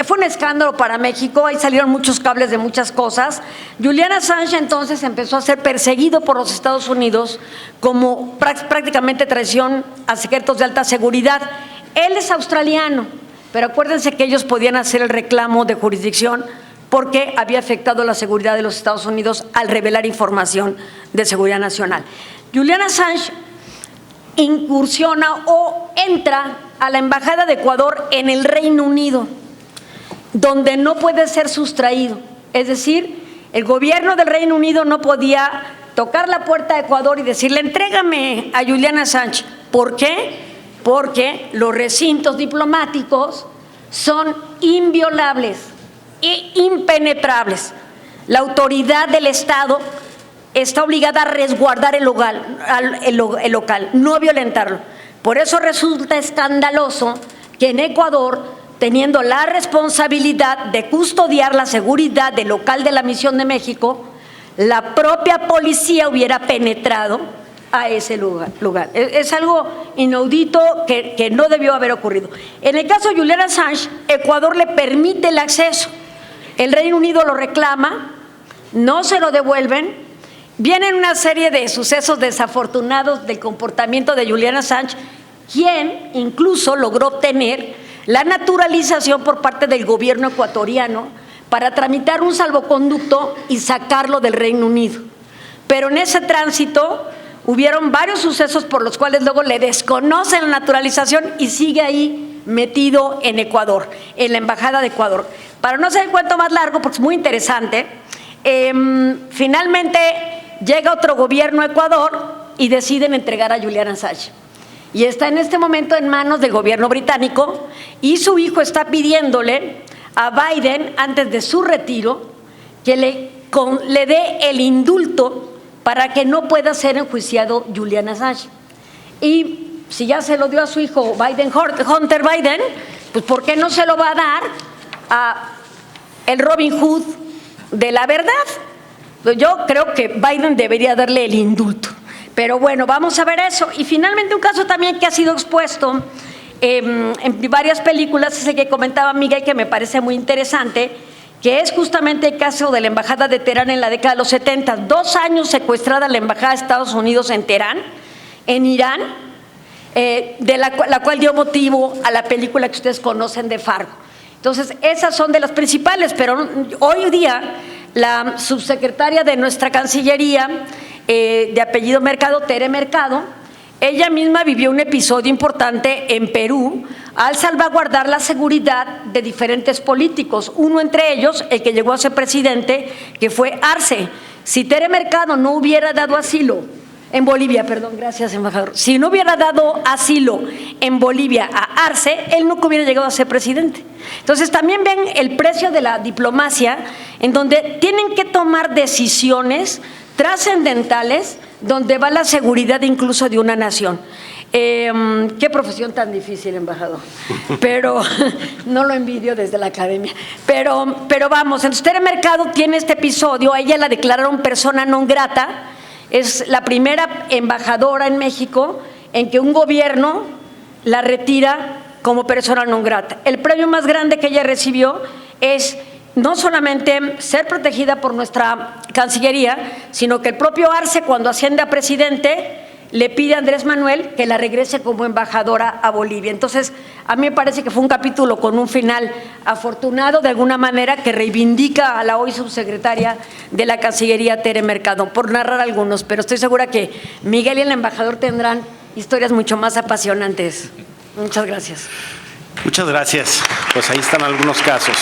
Speaker 5: fue un escándalo para México, ahí salieron muchos cables de muchas cosas. Julian Assange entonces empezó a ser perseguido por los Estados Unidos como prácticamente traición a secretos de alta seguridad. Él es australiano, pero acuérdense que ellos podían hacer el reclamo de jurisdicción porque había afectado la seguridad de los Estados Unidos al revelar información de seguridad nacional. Julian Assange incursiona o entra a la Embajada de Ecuador en el Reino Unido, donde no puede ser sustraído. Es decir, el gobierno del Reino Unido no podía tocar la puerta de Ecuador y decirle: entrégame a Julian Assange. ¿Por qué? Porque los recintos diplomáticos son inviolables e impenetrables. La autoridad del Estado está obligada a resguardar el local, no violentarlo. Por eso resulta escandaloso que en Ecuador, teniendo la responsabilidad de custodiar la seguridad del local de la Misión de México, la propia policía hubiera penetrado a ese lugar. Es algo inaudito que no debió haber ocurrido. En el caso de Julian Assange, Ecuador le permite el acceso. El Reino Unido lo reclama, no se lo devuelven. Vienen una serie de sucesos desafortunados del comportamiento de Julian Assange, quien incluso logró obtener la naturalización por parte del gobierno ecuatoriano para tramitar un salvoconducto y sacarlo del Reino Unido. Pero en ese tránsito hubieron varios sucesos por los cuales luego le desconocen la naturalización y sigue ahí metido en Ecuador, en la Embajada de Ecuador. Para no hacer el cuento más largo, porque es muy interesante, finalmente llega otro gobierno a Ecuador y deciden entregar a Julian Assange. Y está en este momento en manos del gobierno británico, y su hijo está pidiéndole a Biden, antes de su retiro, que le dé el indulto para que no pueda ser enjuiciado Julian Assange. Y si ya se lo dio a su hijo Hunter Biden, pues ¿por qué no se lo va a dar a el Robin Hood de la verdad? Yo creo que Biden debería darle el indulto. Pero bueno, vamos a ver eso. Y finalmente un caso también que ha sido expuesto en varias películas es el que comentaba Miguel, que me parece muy interesante, que es justamente el caso de la Embajada de Teherán en la década de los 70. 2 años secuestrada la Embajada de Estados Unidos en Teherán, en Irán, de la cual dio motivo a la película que ustedes conocen de Fargo. Entonces, esas son de las principales, pero hoy día la subsecretaria de nuestra Cancillería, de apellido Mercado, Tere Mercado, ella misma vivió un episodio importante en Perú al salvaguardar la seguridad de diferentes políticos, uno entre ellos el que llegó a ser presidente, que fue Arce. Si Tere Mercado no hubiera dado asilo En Bolivia, perdón, gracias, embajador. Si no hubiera dado asilo en Bolivia a Arce, él nunca hubiera llegado a ser presidente. Entonces, también ven el precio de la diplomacia, en donde tienen que tomar decisiones trascendentales, donde va la seguridad incluso de una nación. Qué profesión tan difícil, embajador. Pero no lo envidio desde la academia. Pero vamos, entonces Tere Mercado tiene este episodio, a ella la declararon persona non grata. Es la primera embajadora en México en que un gobierno la retira como persona non grata. El premio más grande que ella recibió es no solamente ser protegida por nuestra Cancillería, sino que el propio Arce, cuando asciende a presidente, le pide a Andrés Manuel que la regrese como embajadora a Bolivia. Entonces, a mí me parece que fue un capítulo con un final afortunado, de alguna manera, que reivindica a la hoy subsecretaria de la Cancillería, Tere Mercado, por narrar algunos, pero estoy segura que Miguel y el embajador tendrán historias mucho más apasionantes. Muchas gracias.
Speaker 2: Muchas gracias. Pues ahí están algunos casos.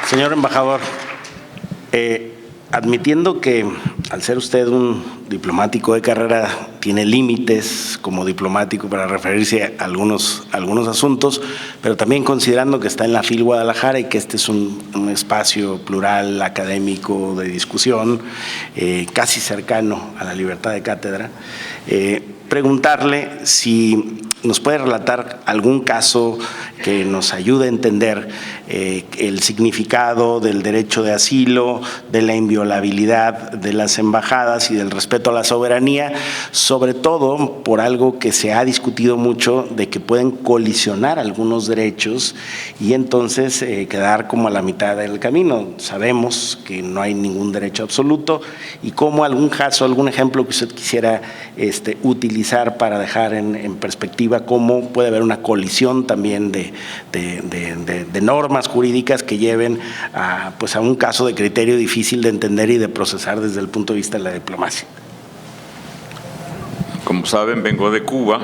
Speaker 2: Señor embajador, admitiendo que al ser usted un diplomático de carrera tiene límites como diplomático para referirse a algunos asuntos, pero también considerando que está en la FIL Guadalajara y que este es un espacio plural, académico, de discusión, casi cercano a la libertad de cátedra, preguntarle si nos puede relatar algún caso que nos ayude a entender el significado del derecho de asilo, de la inviolabilidad de las embajadas y del respeto a la soberanía, sobre todo por algo que se ha discutido mucho, de que pueden colisionar algunos derechos y entonces quedar como a la mitad del camino. Sabemos que no hay ningún derecho absoluto, y cómo algún caso, algún ejemplo que usted quisiera utilizar para dejar en perspectiva cómo puede haber una colisión también de normas jurídicas que lleven a un caso de criterio difícil de entender y de procesar desde el punto de vista de la diplomacia.
Speaker 4: Como saben, vengo de Cuba,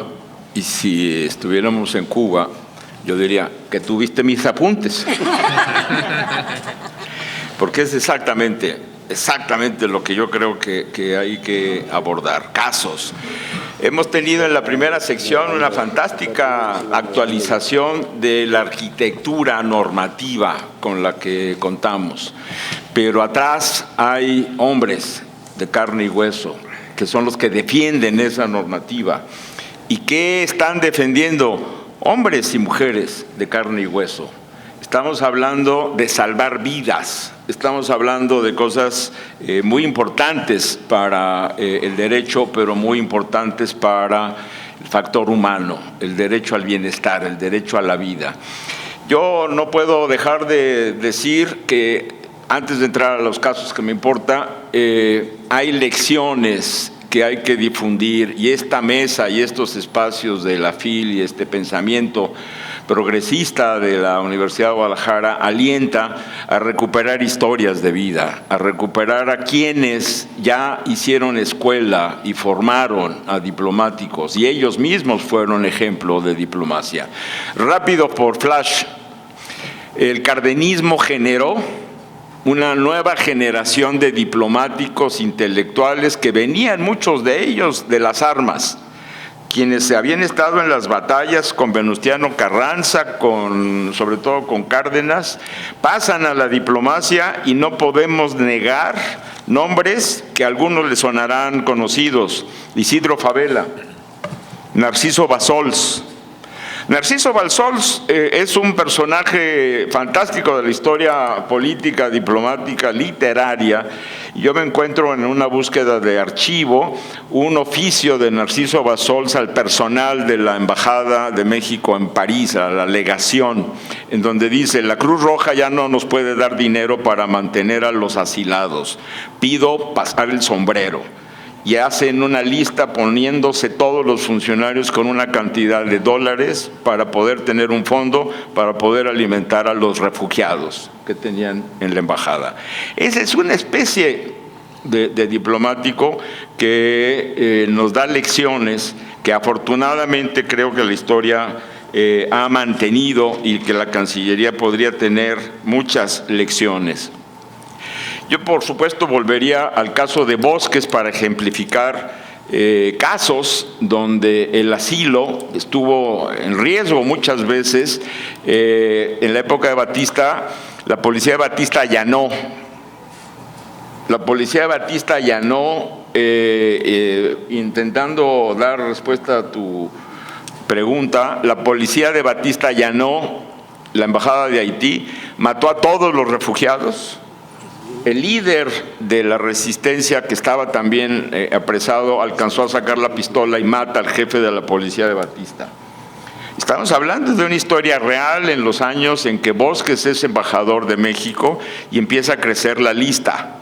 Speaker 4: y si estuviéramos en Cuba, yo diría que tuviste mis apuntes. Porque es exactamente lo que yo creo que hay que abordar. Casos. Hemos tenido en la primera sección una fantástica actualización de la arquitectura normativa con la que contamos, pero atrás hay hombres de carne y hueso que son los que defienden esa normativa. ¿Y qué están defendiendo? Hombres y mujeres de carne y hueso. Estamos hablando de salvar vidas, estamos hablando de cosas muy importantes para el derecho, pero muy importantes para el factor humano, el derecho al bienestar, el derecho a la vida. Yo no puedo dejar de decir que, antes de entrar a los casos que me importa, hay lecciones que hay que difundir, y esta mesa y estos espacios de la FIL y este pensamiento progresista de la Universidad de Guadalajara alienta a recuperar historias de vida, a recuperar a quienes ya hicieron escuela y formaron a diplomáticos, y ellos mismos fueron ejemplo de diplomacia. Rápido por flash, el cardenismo generó una nueva generación de diplomáticos intelectuales que venían, muchos de ellos, de las armas, quienes habían estado en las batallas con Venustiano Carranza, sobre todo con Cárdenas, pasan a la diplomacia, y no podemos negar nombres que a algunos les sonarán conocidos: Isidro Fabela, Narciso Bassols. Narciso Bassols es un personaje fantástico de la historia política, diplomática, literaria. Yo me encuentro en una búsqueda de archivo un oficio de Narciso Bassols al personal de la Embajada de México en París, a la legación, en donde dice: la Cruz Roja ya no nos puede dar dinero para mantener a los asilados, pido pasar el sombrero. Y hacen una lista poniéndose todos los funcionarios con una cantidad de dólares para poder tener un fondo para poder alimentar a los refugiados que tenían en la embajada. Esa es una especie de diplomático que nos da lecciones que afortunadamente creo que la historia ha mantenido, y que la Cancillería podría tener muchas lecciones. Yo, por supuesto, volvería al caso de Bosques para ejemplificar casos donde el asilo estuvo en riesgo muchas veces. En la época de Batista, la policía de Batista allanó. Intentando dar respuesta a tu pregunta, la policía de Batista allanó la embajada de Haití, mató a todos los refugiados. El líder de la resistencia, que estaba también apresado, alcanzó a sacar la pistola y mata al jefe de la policía de Batista. Estamos hablando de una historia real en los años en que Bosques es embajador de México y empieza a crecer la lista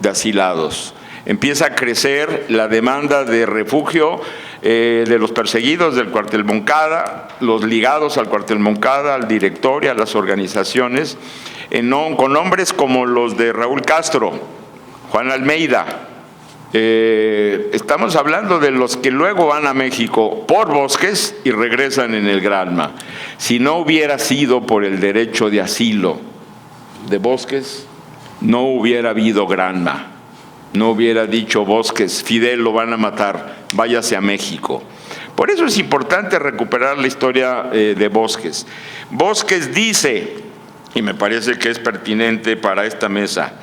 Speaker 4: de asilados. Empieza a crecer la demanda de refugio de los perseguidos del cuartel Moncada, los ligados al cuartel Moncada, al directorio, a las organizaciones, con nombres como los de Raúl Castro, Juan Almeida. Estamos hablando de los que luego van a México por Bosques y regresan en el Granma. Si no hubiera sido por el derecho de asilo de Bosques, no hubiera habido Granma. No hubiera dicho Bosques, Fidel lo van a matar, váyase a México. Por eso es importante recuperar la historia de Bosques. Bosques dice, y me parece que es pertinente para esta mesa,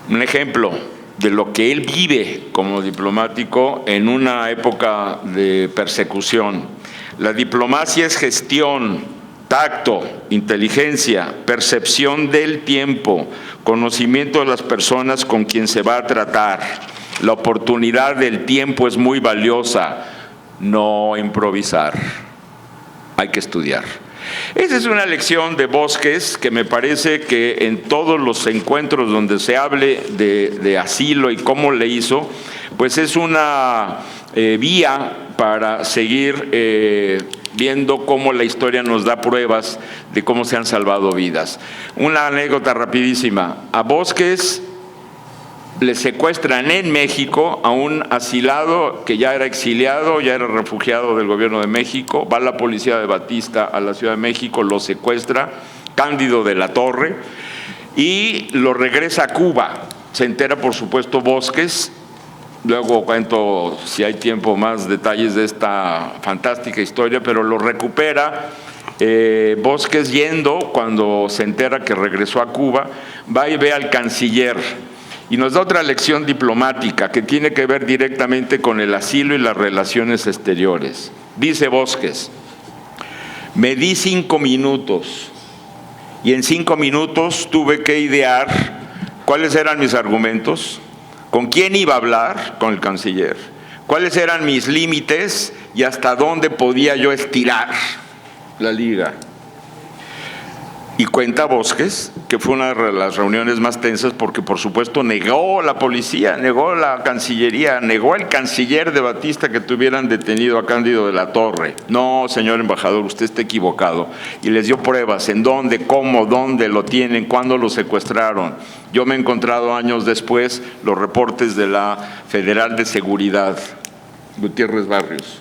Speaker 4: un ejemplo de lo que él vive como diplomático en una época de persecución. La diplomacia es gestión, tacto, inteligencia, percepción del tiempo, conocimiento de las personas con quien se va a tratar. La oportunidad del tiempo es muy valiosa, no improvisar, hay que estudiar. Esa es una lección de Bosques que me parece que en todos los encuentros donde se hable de asilo y cómo le hizo, pues es una vía para seguir viendo cómo la historia nos da pruebas de cómo se han salvado vidas. Una anécdota rapidísima. A Bosques le secuestran en México a un asilado que ya era exiliado, ya era refugiado del gobierno de México. Va la policía de Batista a la Ciudad de México, lo secuestra, Cándido de la Torre, y lo regresa a Cuba. Se entera, por supuesto, Bosques. Luego cuento, si hay tiempo, más detalles de esta fantástica historia, pero lo recupera Bosques yendo, cuando se entera que regresó a Cuba, va y ve al canciller y nos da otra lección diplomática que tiene que ver directamente con el asilo y las relaciones exteriores. Dice Bosques, me di 5 minutos y en 5 minutos tuve que idear cuáles eran mis argumentos, con quién iba a hablar, con el canciller, cuáles eran mis límites y hasta dónde podía yo estirar la liga. Y cuenta Bosques que fue una de las reuniones más tensas porque, por supuesto, negó la policía, negó la Cancillería, negó el canciller de Batista que tuvieran detenido a Cándido de la Torre. No, señor embajador, usted está equivocado. Y les dio pruebas en dónde, cómo, dónde lo tienen, cuándo lo secuestraron. Yo me he encontrado años después los reportes de la Federal de Seguridad, Gutiérrez Barrios,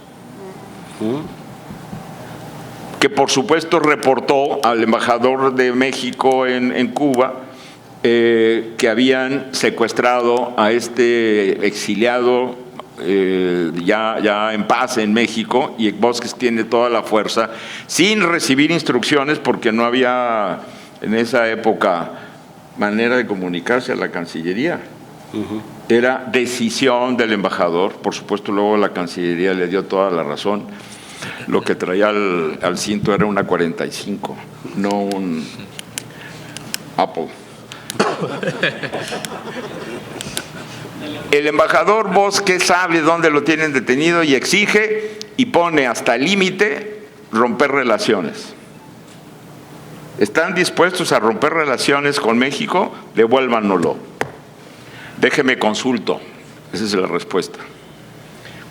Speaker 4: que por supuesto reportó al embajador de México en Cuba que habían secuestrado a este exiliado ya en paz en México, y Bosques tiene toda la fuerza, sin recibir instrucciones porque no había en esa época manera de comunicarse a la Cancillería. Era decisión del embajador, por supuesto luego la Cancillería le dio toda la razón. Lo que traía al cinto era una 45, no un Apple. El embajador Bosques sabe dónde lo tienen detenido y exige y pone hasta el límite romper relaciones. ¿Están dispuestos a romper relaciones con México? Devuélvanoslo. Déjeme consulto. Esa es la respuesta.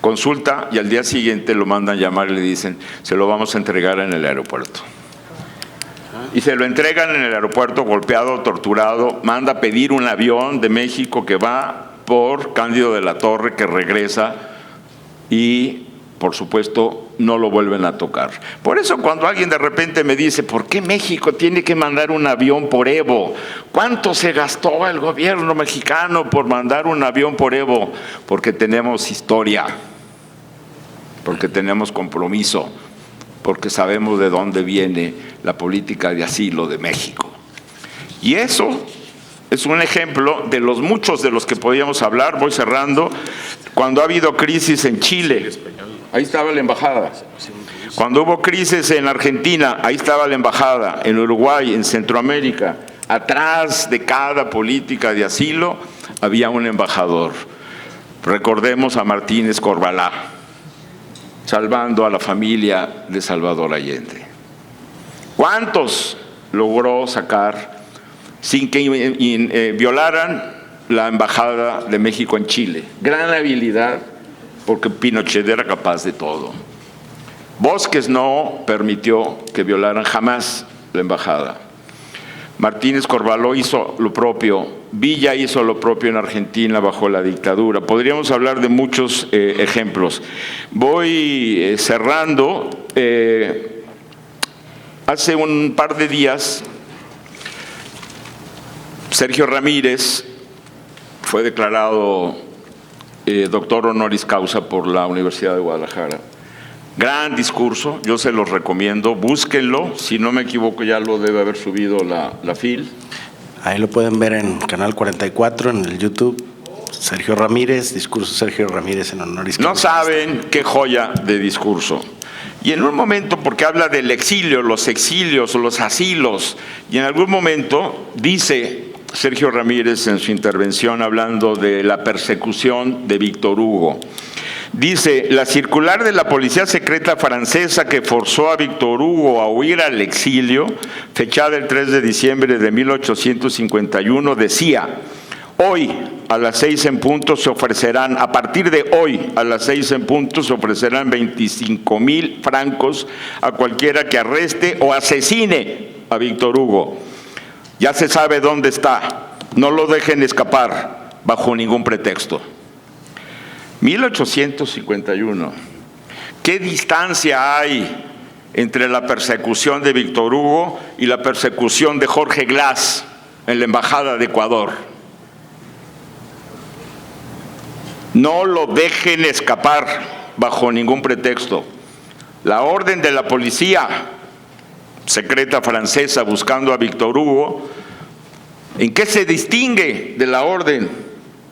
Speaker 4: Consulta y al día siguiente lo mandan llamar y le dicen, se lo vamos a entregar en el aeropuerto. Y se lo entregan en el aeropuerto golpeado, torturado, manda a pedir un avión de México que va por Cándido de la Torre, que regresa y por supuesto, no lo vuelven a tocar. Por eso cuando alguien de repente me dice, ¿por qué México tiene que mandar un avión por Evo? ¿Cuánto se gastó el gobierno mexicano por mandar un avión por Evo? Porque tenemos historia, porque tenemos compromiso, porque sabemos de dónde viene la política de asilo de México. Y eso es un ejemplo de los muchos de los que podíamos hablar. Voy cerrando. Cuando ha habido crisis en Chile, ahí estaba la embajada. Cuando hubo crisis en Argentina, ahí estaba la embajada. En Uruguay, en Centroamérica, atrás de cada política de asilo había un embajador. Recordemos a Martínez Corvalá, salvando a la familia de Salvador Allende. ¿Cuántos logró sacar sin que violaran la embajada de México en Chile? Gran habilidad, porque Pinochet era capaz de todo. Bosques no permitió que violaran jamás la embajada. Martínez Corvaló hizo lo propio, Villa hizo lo propio en Argentina bajo la dictadura. Podríamos hablar de muchos ejemplos. Voy cerrando. Hace un par de días, Sergio Ramírez fue declarado doctor honoris causa por la Universidad de Guadalajara. Gran discurso, yo se los recomiendo, búsquenlo, si no me equivoco ya lo debe haber subido la FIL.
Speaker 2: Ahí lo pueden ver en Canal 44, en el YouTube. Sergio Ramírez, discurso Sergio Ramírez en honoris causa.
Speaker 4: No saben qué joya de discurso. Y en un momento, porque habla del exilio, los exilios, los asilos, y en algún momento dice Sergio Ramírez en su intervención hablando de la persecución de Víctor Hugo. Dice, la circular de la policía secreta francesa que forzó a Víctor Hugo a huir al exilio, fechada el 3 de diciembre de 1851, decía, hoy a las 6 en punto se ofrecerán, a partir de hoy a las 6 en punto se ofrecerán 25,000 francos a cualquiera que arreste o asesine a Víctor Hugo. Ya se sabe dónde está, no lo dejen escapar bajo ningún pretexto. 1851. ¿Qué distancia hay entre la persecución de Víctor Hugo y la persecución de Jorge Glass en la Embajada de Ecuador? No lo dejen escapar bajo ningún pretexto. La orden de la policía secreta francesa buscando a Víctor Hugo, ¿en qué se distingue de la orden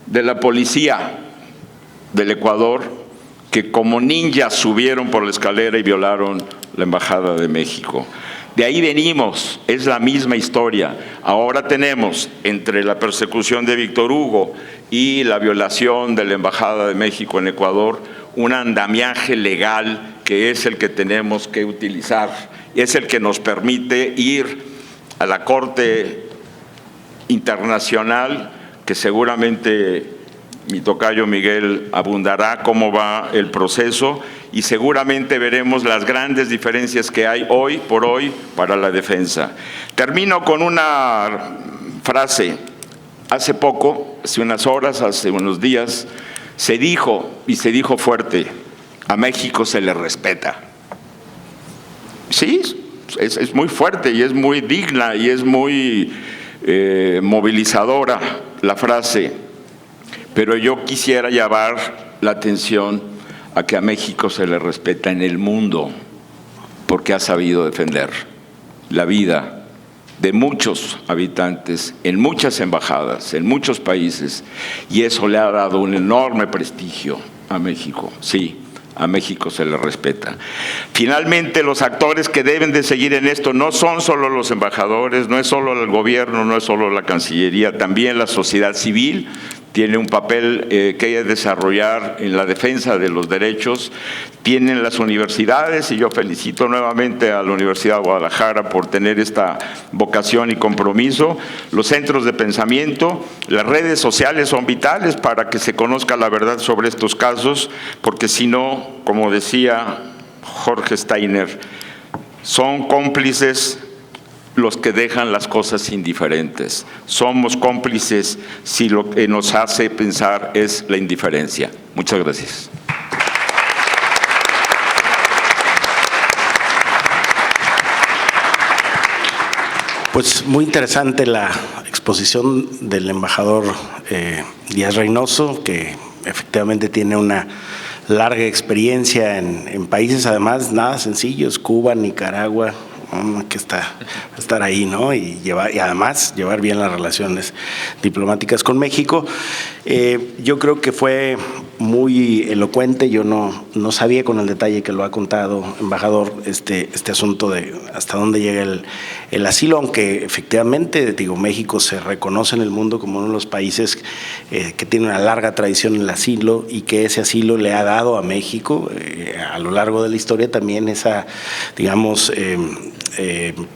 Speaker 4: de la policía del Ecuador, que como ninjas subieron por la escalera y violaron la Embajada de México? De ahí venimos, es la misma historia. Ahora tenemos entre la persecución de Víctor Hugo y la violación de la Embajada de México en Ecuador un andamiaje legal que es el que tenemos que utilizar, es el que nos permite ir a la Corte Internacional, que seguramente mi tocayo Miguel abundará cómo va el proceso y seguramente veremos las grandes diferencias que hay hoy por hoy para la defensa. Termino con una frase. Hace poco, hace unas horas, hace unos días, se dijo, y se dijo fuerte, a México se le respeta. Sí, es muy fuerte y es muy digna y es muy movilizadora la frase. Pero yo quisiera llamar la atención a que a México se le respeta en el mundo porque ha sabido defender la vida de muchos habitantes en muchas embajadas, en muchos países, y eso le ha dado un enorme prestigio a México. Sí, a México se le respeta. Finalmente, los actores que deben de seguir en esto no son solo los embajadores, no es solo el gobierno, no es solo la Cancillería, también la sociedad civil tiene un papel que desarrollar en la defensa de los derechos, tienen las universidades, y yo felicito nuevamente a la Universidad de Guadalajara por tener esta vocación y compromiso, los centros de pensamiento, las redes sociales son vitales para que se conozca la verdad sobre estos casos, porque si no, como decía Jorge Steiner, son cómplices los que dejan las cosas indiferentes. Somos cómplices si lo que nos hace pensar es la indiferencia. Muchas gracias.
Speaker 2: Pues muy interesante la exposición del embajador Díaz Reynoso, que efectivamente tiene una larga experiencia en países además nada sencillos, Cuba, Nicaragua, que estar ahí, ¿no? Y además llevar bien las relaciones diplomáticas con México. Yo creo que fue muy elocuente. Yo no sabía con el detalle que lo ha contado, embajador, este asunto de hasta dónde llega el asilo, aunque efectivamente, digo, México se reconoce en el mundo como uno de los países que tiene una larga tradición en el asilo y que ese asilo le ha dado a México a lo largo de la historia también esa, digamos,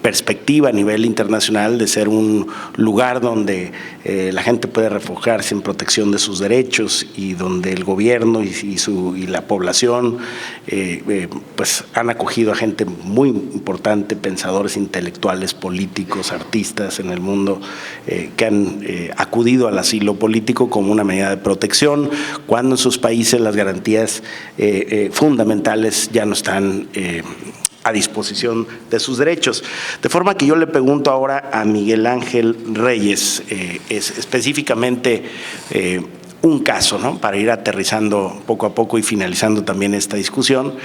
Speaker 2: perspectiva a nivel internacional de ser un lugar donde la gente puede refugiarse en protección de sus derechos y donde el gobierno y la población pues han acogido a gente muy importante, pensadores intelectuales, políticos, artistas en el mundo que han acudido al asilo político como una medida de protección cuando en sus países las garantías fundamentales ya no están a disposición de sus derechos. De forma que yo le pregunto ahora a Miguel Ángel Reyes, específicamente un caso, ¿no? Para ir aterrizando poco a poco y finalizando también esta discusión,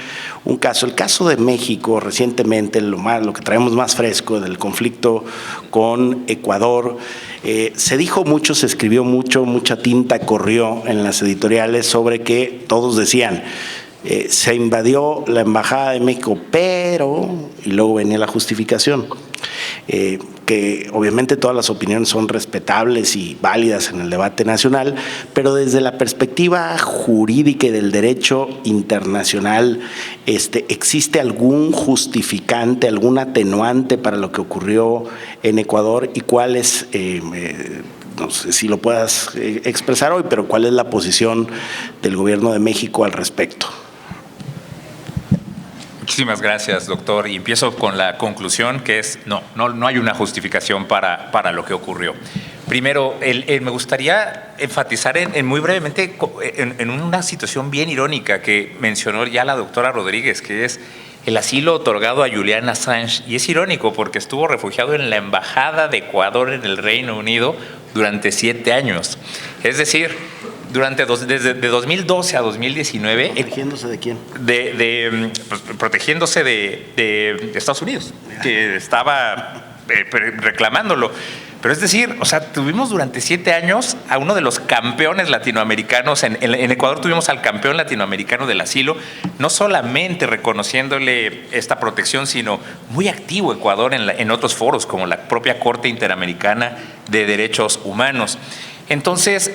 Speaker 2: el caso de México recientemente, lo que traemos más fresco del conflicto con Ecuador. Se dijo mucho, se escribió mucho, mucha tinta corrió en las editoriales sobre que todos decían, se invadió la Embajada de México, pero, y luego venía la justificación, que obviamente todas las opiniones son respetables y válidas en el debate nacional, pero desde la perspectiva jurídica y del derecho internacional, ¿existe algún justificante, algún atenuante para lo que ocurrió en Ecuador y cuál es, no sé si lo puedas expresar hoy, pero cuál es la posición del gobierno de México al respecto?
Speaker 6: Muchísimas gracias, doctor. Y empiezo con la conclusión, que es no hay una justificación para lo que ocurrió. Primero, me gustaría enfatizar muy brevemente en una situación bien irónica que mencionó ya la doctora Rodríguez, que es el asilo otorgado a Julian Assange. Y es irónico porque estuvo refugiado en la Embajada de Ecuador en el Reino Unido durante 7 años. Es decir, desde 2012 a 2019.
Speaker 2: ¿Protegiéndose de quién?
Speaker 6: Pues, protegiéndose de Estados Unidos, que estaba reclamándolo. Pero es decir, o sea, tuvimos durante 7 años a uno de los campeones latinoamericanos. En Ecuador tuvimos al campeón latinoamericano del asilo, no solamente reconociéndole esta protección, sino muy activo Ecuador en otros foros, como la propia Corte Interamericana de Derechos Humanos. Entonces,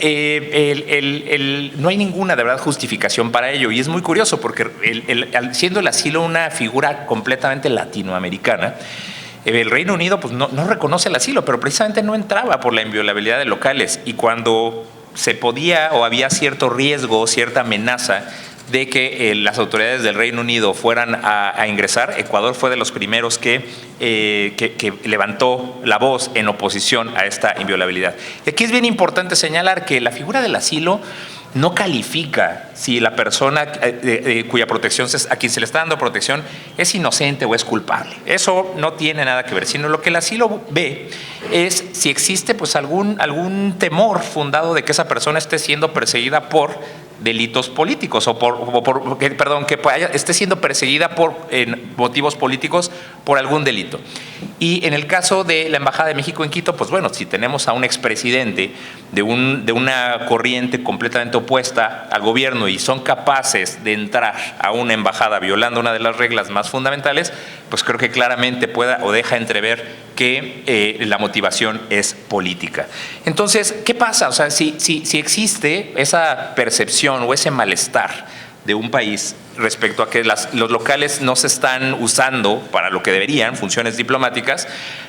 Speaker 6: no hay ninguna, de verdad, justificación para ello. Y es muy curioso porque siendo el asilo una figura completamente latinoamericana, el Reino Unido pues, no reconoce el asilo, pero precisamente no entraba por la inviolabilidad de locales. Y cuando se podía o había cierto riesgo, cierta amenaza de que las autoridades del Reino Unido fueran a ingresar, Ecuador fue de los primeros que levantó la voz en oposición a esta inviolabilidad. Y aquí es bien importante señalar que la figura del asilo no califica si la persona cuya protección, a quien se le está dando protección, es inocente o es culpable. Eso no tiene nada que ver, sino lo que el asilo ve es si existe pues algún temor fundado de que esa persona esté siendo perseguida por delitos políticos que esté siendo perseguida por motivos políticos por algún delito. Y en el caso de la Embajada de México en Quito, pues bueno, si tenemos a un expresidente de una corriente completamente opuesta al gobierno y son capaces de entrar a una embajada violando una de las reglas más fundamentales, pues creo que claramente deja entrever que la motivación es política. Entonces, ¿qué pasa? O sea, si existe esa percepción o ese malestar de un país respecto a que los locales no se están usando para lo que deberían, funciones diplomáticas,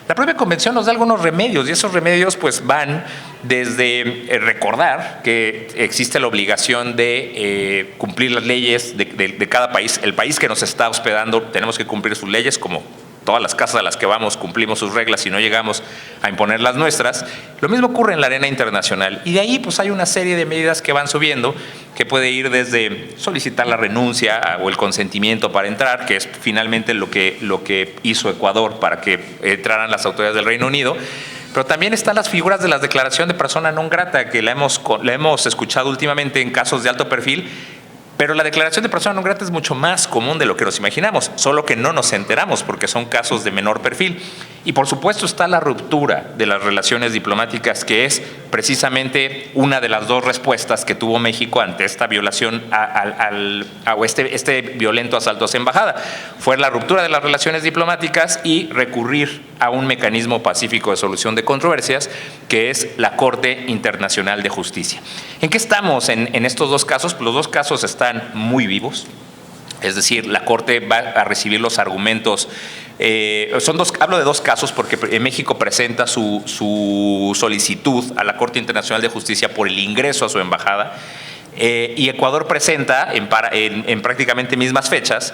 Speaker 6: la propia convención nos da algunos remedios, y esos remedios pues van desde recordar que existe la obligación de cumplir las leyes de cada país. El país que nos está hospedando tenemos que cumplir sus leyes como todas las casas a las que vamos cumplimos sus reglas y no llegamos a imponer las nuestras. Lo mismo ocurre en la arena internacional. Y de ahí pues hay una serie de medidas que van subiendo, que puede ir desde solicitar la renuncia o el consentimiento para entrar, que es finalmente lo que hizo Ecuador para que entraran las autoridades del Reino Unido. Pero también están las figuras de la declaración de persona non grata, que la hemos escuchado últimamente en casos de alto perfil. Pero la declaración de persona non grata es mucho más común de lo que nos imaginamos, solo que no nos enteramos porque son casos de menor perfil. Y por supuesto está la ruptura de las relaciones diplomáticas, que es precisamente una de las dos respuestas que tuvo México ante esta violación este violento asalto a su embajada. Fue la ruptura de las relaciones diplomáticas y recurrir a un mecanismo pacífico de solución de controversias, que es la Corte Internacional de Justicia. ¿En qué estamos en estos dos casos? Los dos casos están muy vivos. Es decir, la Corte va a recibir los argumentos. Hablo de dos casos porque México presenta su solicitud a la Corte Internacional de Justicia por el ingreso a su embajada. Y Ecuador presenta en prácticamente mismas fechas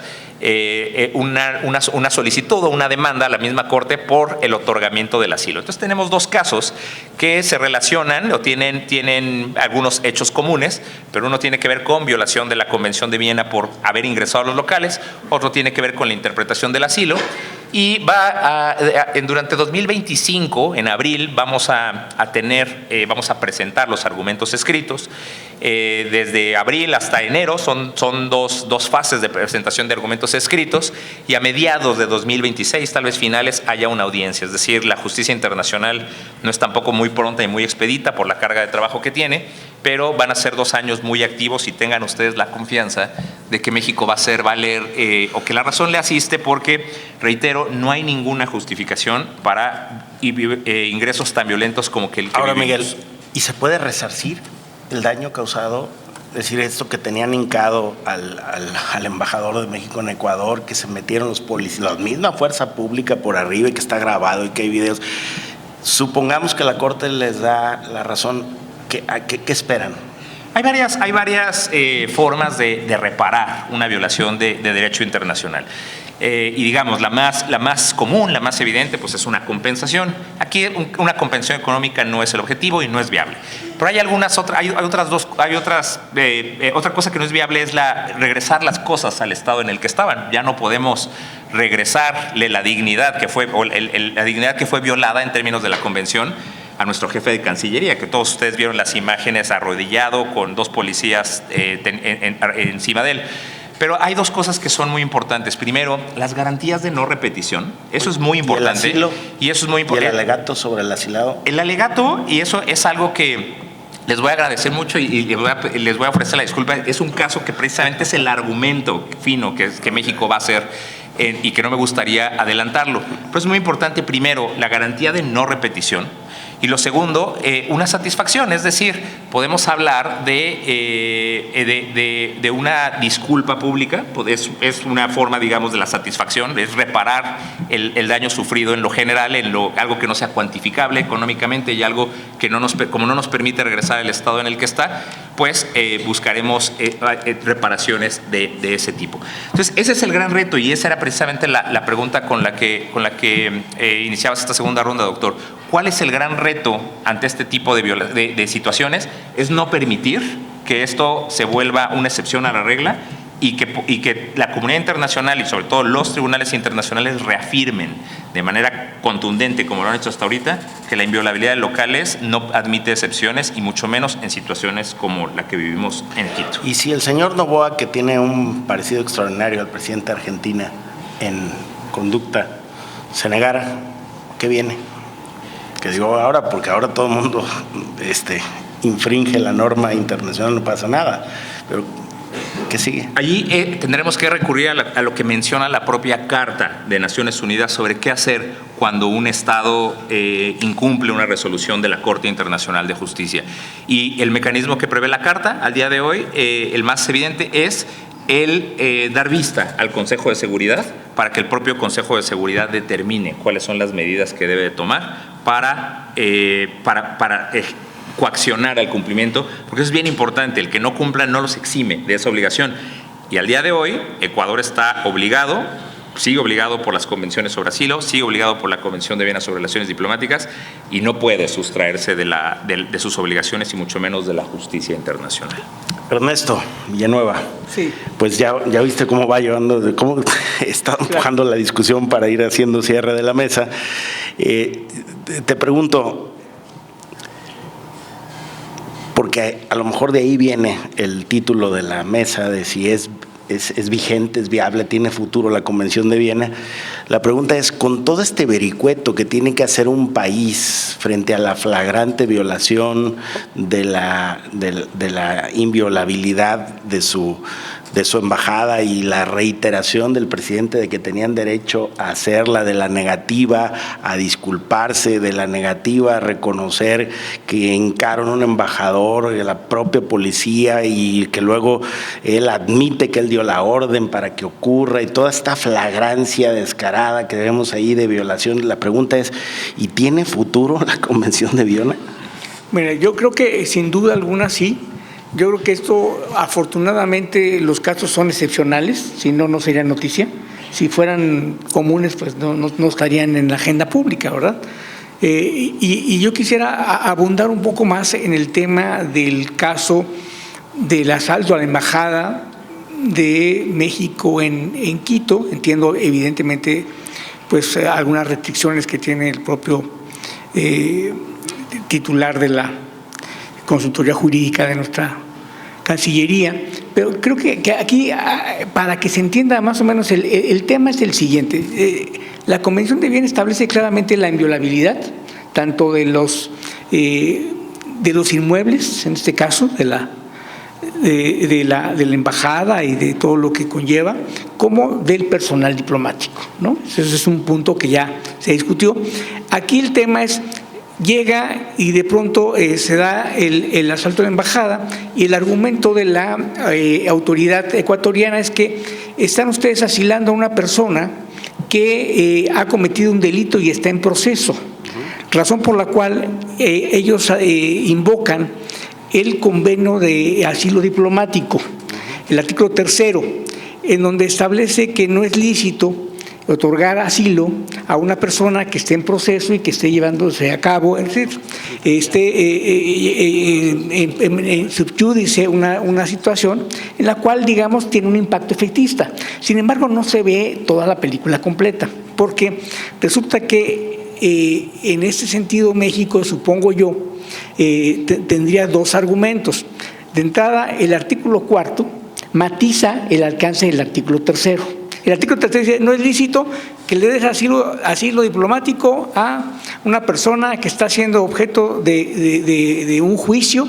Speaker 6: una solicitud o una demanda a la misma Corte por el otorgamiento del asilo. Entonces tenemos dos casos que se relacionan o tienen algunos hechos comunes, pero uno tiene que ver con violación de la Convención de Viena por haber ingresado a los locales, otro tiene que ver con la interpretación del asilo. Y durante 2025, en abril, vamos a presentar los argumentos escritos. Desde abril hasta enero son dos fases de presentación de argumentos escritos, y a mediados de 2026, tal vez finales, haya una audiencia. Es decir, la justicia internacional no es tampoco muy pronta y muy expedita por la carga de trabajo que tiene, pero van a ser 2 años muy activos, y tengan ustedes la confianza de que México va a hacer valer o que la razón le asiste, porque, reitero, no hay ninguna justificación para ingresos tan violentos como que el que
Speaker 2: Ahora,
Speaker 6: vivimos.
Speaker 2: Miguel, ¿y se puede resarcir el daño causado? Es decir, esto que tenían hincado al embajador de México en Ecuador, que se metieron los policías, la misma fuerza pública por arriba, y que está grabado y que hay videos. Supongamos que la Corte les da la razón, ¿qué esperan?
Speaker 6: Hay varias formas de reparar una violación de derecho internacional. Y digamos, la más común, la más evidente, pues es una compensación. Aquí una compensación económica no es el objetivo y no es viable. Pero hay otra cosa que no es viable, es regresar las cosas al estado en el que estaban. Ya no podemos regresarle la dignidad que fue violada en términos de la convención a nuestro jefe de Cancillería, que todos ustedes vieron las imágenes arrodillado con 2 policías encima de él. Pero hay 2 cosas que son muy importantes. Primero, las garantías de no repetición. Eso es muy importante.
Speaker 2: ¿Y el asilo?
Speaker 6: Y eso es muy importante.
Speaker 2: ¿Y el alegato sobre el asilado?
Speaker 6: El alegato, y eso es algo que les voy a agradecer mucho y les voy a ofrecer la disculpa. Es un caso que precisamente es el argumento fino que México va a hacer, y que no me gustaría adelantarlo. Pero es muy importante, primero, la garantía de no repetición. Y lo segundo, una satisfacción, es decir, podemos hablar de una disculpa pública, es una forma, digamos, de la satisfacción, es reparar el daño sufrido en lo general, algo que no sea cuantificable económicamente y algo que como no nos permite regresar al estado en el que está, pues buscaremos reparaciones de ese tipo. Entonces, ese es el gran reto, y esa era precisamente la pregunta con la que iniciabas esta segunda ronda, doctor. ¿Cuál es el gran reto ante este tipo de situaciones? Es no permitir que esto se vuelva una excepción a la regla, y que la comunidad internacional y sobre todo los tribunales internacionales reafirmen de manera contundente, como lo han hecho hasta ahorita, que la inviolabilidad de locales no admite excepciones, y mucho menos en situaciones como la que vivimos en Quito.
Speaker 2: Y si el señor Noboa, que tiene un parecido extraordinario al presidente de Argentina en conducta, se negara, ¿qué viene? Que digo ahora, porque ahora todo el mundo infringe la norma internacional, no pasa nada. Pero ¿qué sigue?
Speaker 6: Allí tendremos que recurrir a lo que menciona la propia Carta de Naciones Unidas sobre qué hacer cuando un Estado incumple una resolución de la Corte Internacional de Justicia. Y el mecanismo que prevé la Carta, al día de hoy, el más evidente es el dar vista al Consejo de Seguridad, para que el propio Consejo de Seguridad determine cuáles son las medidas que debe de tomar para coaccionar al cumplimiento, porque es bien importante. El que no cumpla no los exime de esa obligación. Y al día de hoy, Ecuador está obligado sigue obligado por las convenciones sobre asilo, sigue obligado por la Convención de Viena sobre relaciones diplomáticas y no puede sustraerse de sus obligaciones y mucho menos de la justicia internacional.
Speaker 2: Ernesto Villanueva,
Speaker 7: Sí.
Speaker 2: pues ya viste cómo va llevando, cómo está empujando la discusión para ir haciendo cierre de la mesa. Te pregunto, porque a lo mejor de ahí viene el título de la mesa, de si es vigente, es viable, tiene futuro la Convención de Viena. La pregunta es, con todo este vericueto que tiene que hacer un país frente a la flagrante violación de la inviolabilidad de su embajada y la reiteración del presidente de que tenían derecho a hacerla, de la negativa a disculparse, de la negativa a reconocer que encaron un embajador, la propia policía, y que luego él admite que él dio la orden para que ocurra, y toda esta flagrancia descarada que vemos ahí de violación. La pregunta es, ¿y tiene futuro la Convención de Viena?
Speaker 7: Mira, yo creo que sin duda alguna sí. Yo creo que esto, afortunadamente, los casos son excepcionales, si no, no sería noticia. Si fueran comunes, pues no estarían en la agenda pública, ¿verdad? Y yo quisiera abundar un poco más en el tema del caso del asalto a la embajada de México en Quito. Entiendo, evidentemente, pues algunas restricciones que tiene el propio titular de la consultoría jurídica de nuestra Cancillería, pero creo que aquí, para que se entienda más o menos el tema, es el siguiente. La Convención de Viena establece claramente la inviolabilidad tanto de los inmuebles, en este caso de la embajada y de todo lo que conlleva, como del personal diplomático, ¿no? Ese es un punto que ya se discutió. Aquí el tema es: llega y de pronto se da el asalto a la embajada, y el argumento de la autoridad ecuatoriana es que están ustedes asilando a una persona que ha cometido un delito y está en proceso, razón por la cual ellos invocan el convenio de asilo diplomático, el artículo 3º, en donde establece que no es lícito otorgar asilo a una persona que esté en proceso y que esté llevándose a cabo, es decir, en subjudice una situación en la cual, digamos, tiene un impacto efectista. Sin embargo, no se ve toda la película completa, porque resulta que en este sentido México, supongo yo, tendría dos argumentos. De entrada, el artículo 4º matiza el alcance del artículo 3º. El artículo 3 dice: no es lícito que le des asilo diplomático a una persona que está siendo objeto de un juicio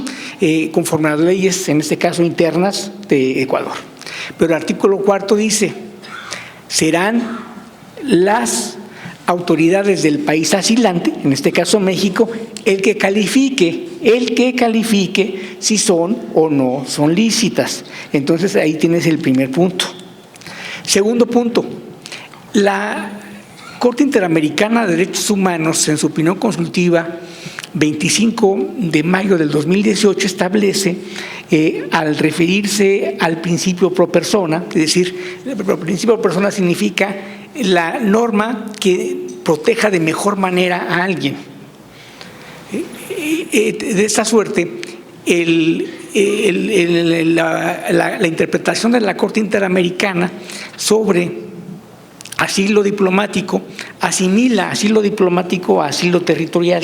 Speaker 7: conforme a las leyes, en este caso internas, de Ecuador. Pero el artículo 4 dice: serán las autoridades del país asilante, en este caso México, el que califique si son o no son lícitas. Entonces ahí tienes el primer punto. Segundo punto, la Corte Interamericana de Derechos Humanos, en su opinión consultiva 25 de mayo del 2018, establece, al referirse al principio pro persona, es decir, el principio pro persona significa la norma que proteja de mejor manera a alguien. De esta suerte, la interpretación de la Corte Interamericana sobre asilo diplomático asimila asilo diplomático a asilo territorial,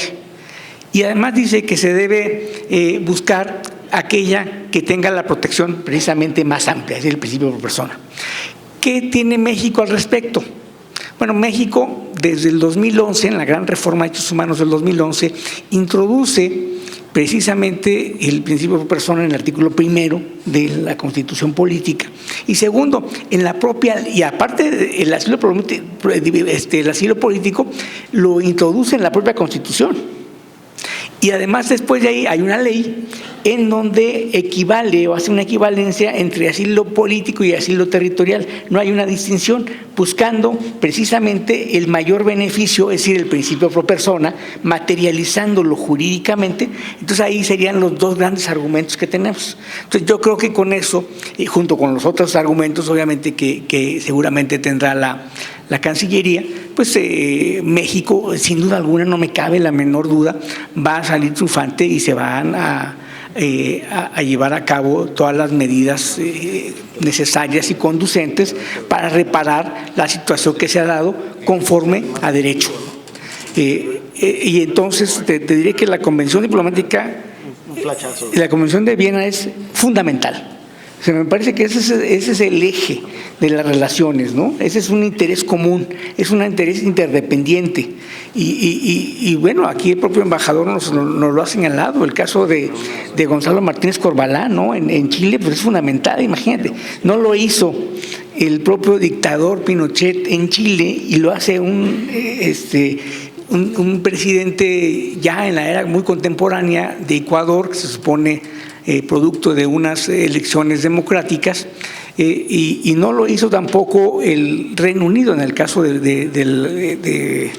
Speaker 7: y además dice que se debe buscar aquella que tenga la protección precisamente más amplia, es decir, el principio por persona. ¿Qué tiene México al respecto? Bueno, México desde el 2011, en la gran reforma de derechos humanos del 2011, introduce precisamente el principio por persona en el artículo 1 de la Constitución Política. Y segundo, en la propia, y aparte el asilo político lo introduce en la propia Constitución. Y además, después de ahí hay una ley en donde equivale o hace una equivalencia entre asilo político y asilo territorial. No hay una distinción, buscando precisamente el mayor beneficio, es decir, el principio pro persona, materializándolo jurídicamente. Entonces ahí serían los dos grandes argumentos que tenemos. Entonces yo creo que con eso, junto con los otros argumentos, obviamente que seguramente tendrá la Cancillería, pues México, sin duda alguna, no me cabe la menor duda, va a salir triunfante y se van a llevar a cabo todas las medidas necesarias y conducentes para reparar la situación que se ha dado conforme a derecho. Y entonces te diré que la Convención Diplomática, la Convención de Viena es fundamental. O sea, me parece que ese es el eje de las relaciones, ¿no? Ese es un interés común, es un interés interdependiente. Y bueno, aquí el propio embajador nos lo ha señalado, el caso de Gonzalo Martínez Corbalán, ¿no? En Chile, pues es fundamental, imagínate. No lo hizo el propio dictador Pinochet en Chile y lo hace un presidente ya en la era muy contemporánea de Ecuador, que se supone producto de unas elecciones democráticas, y no lo hizo tampoco el Reino Unido en el caso de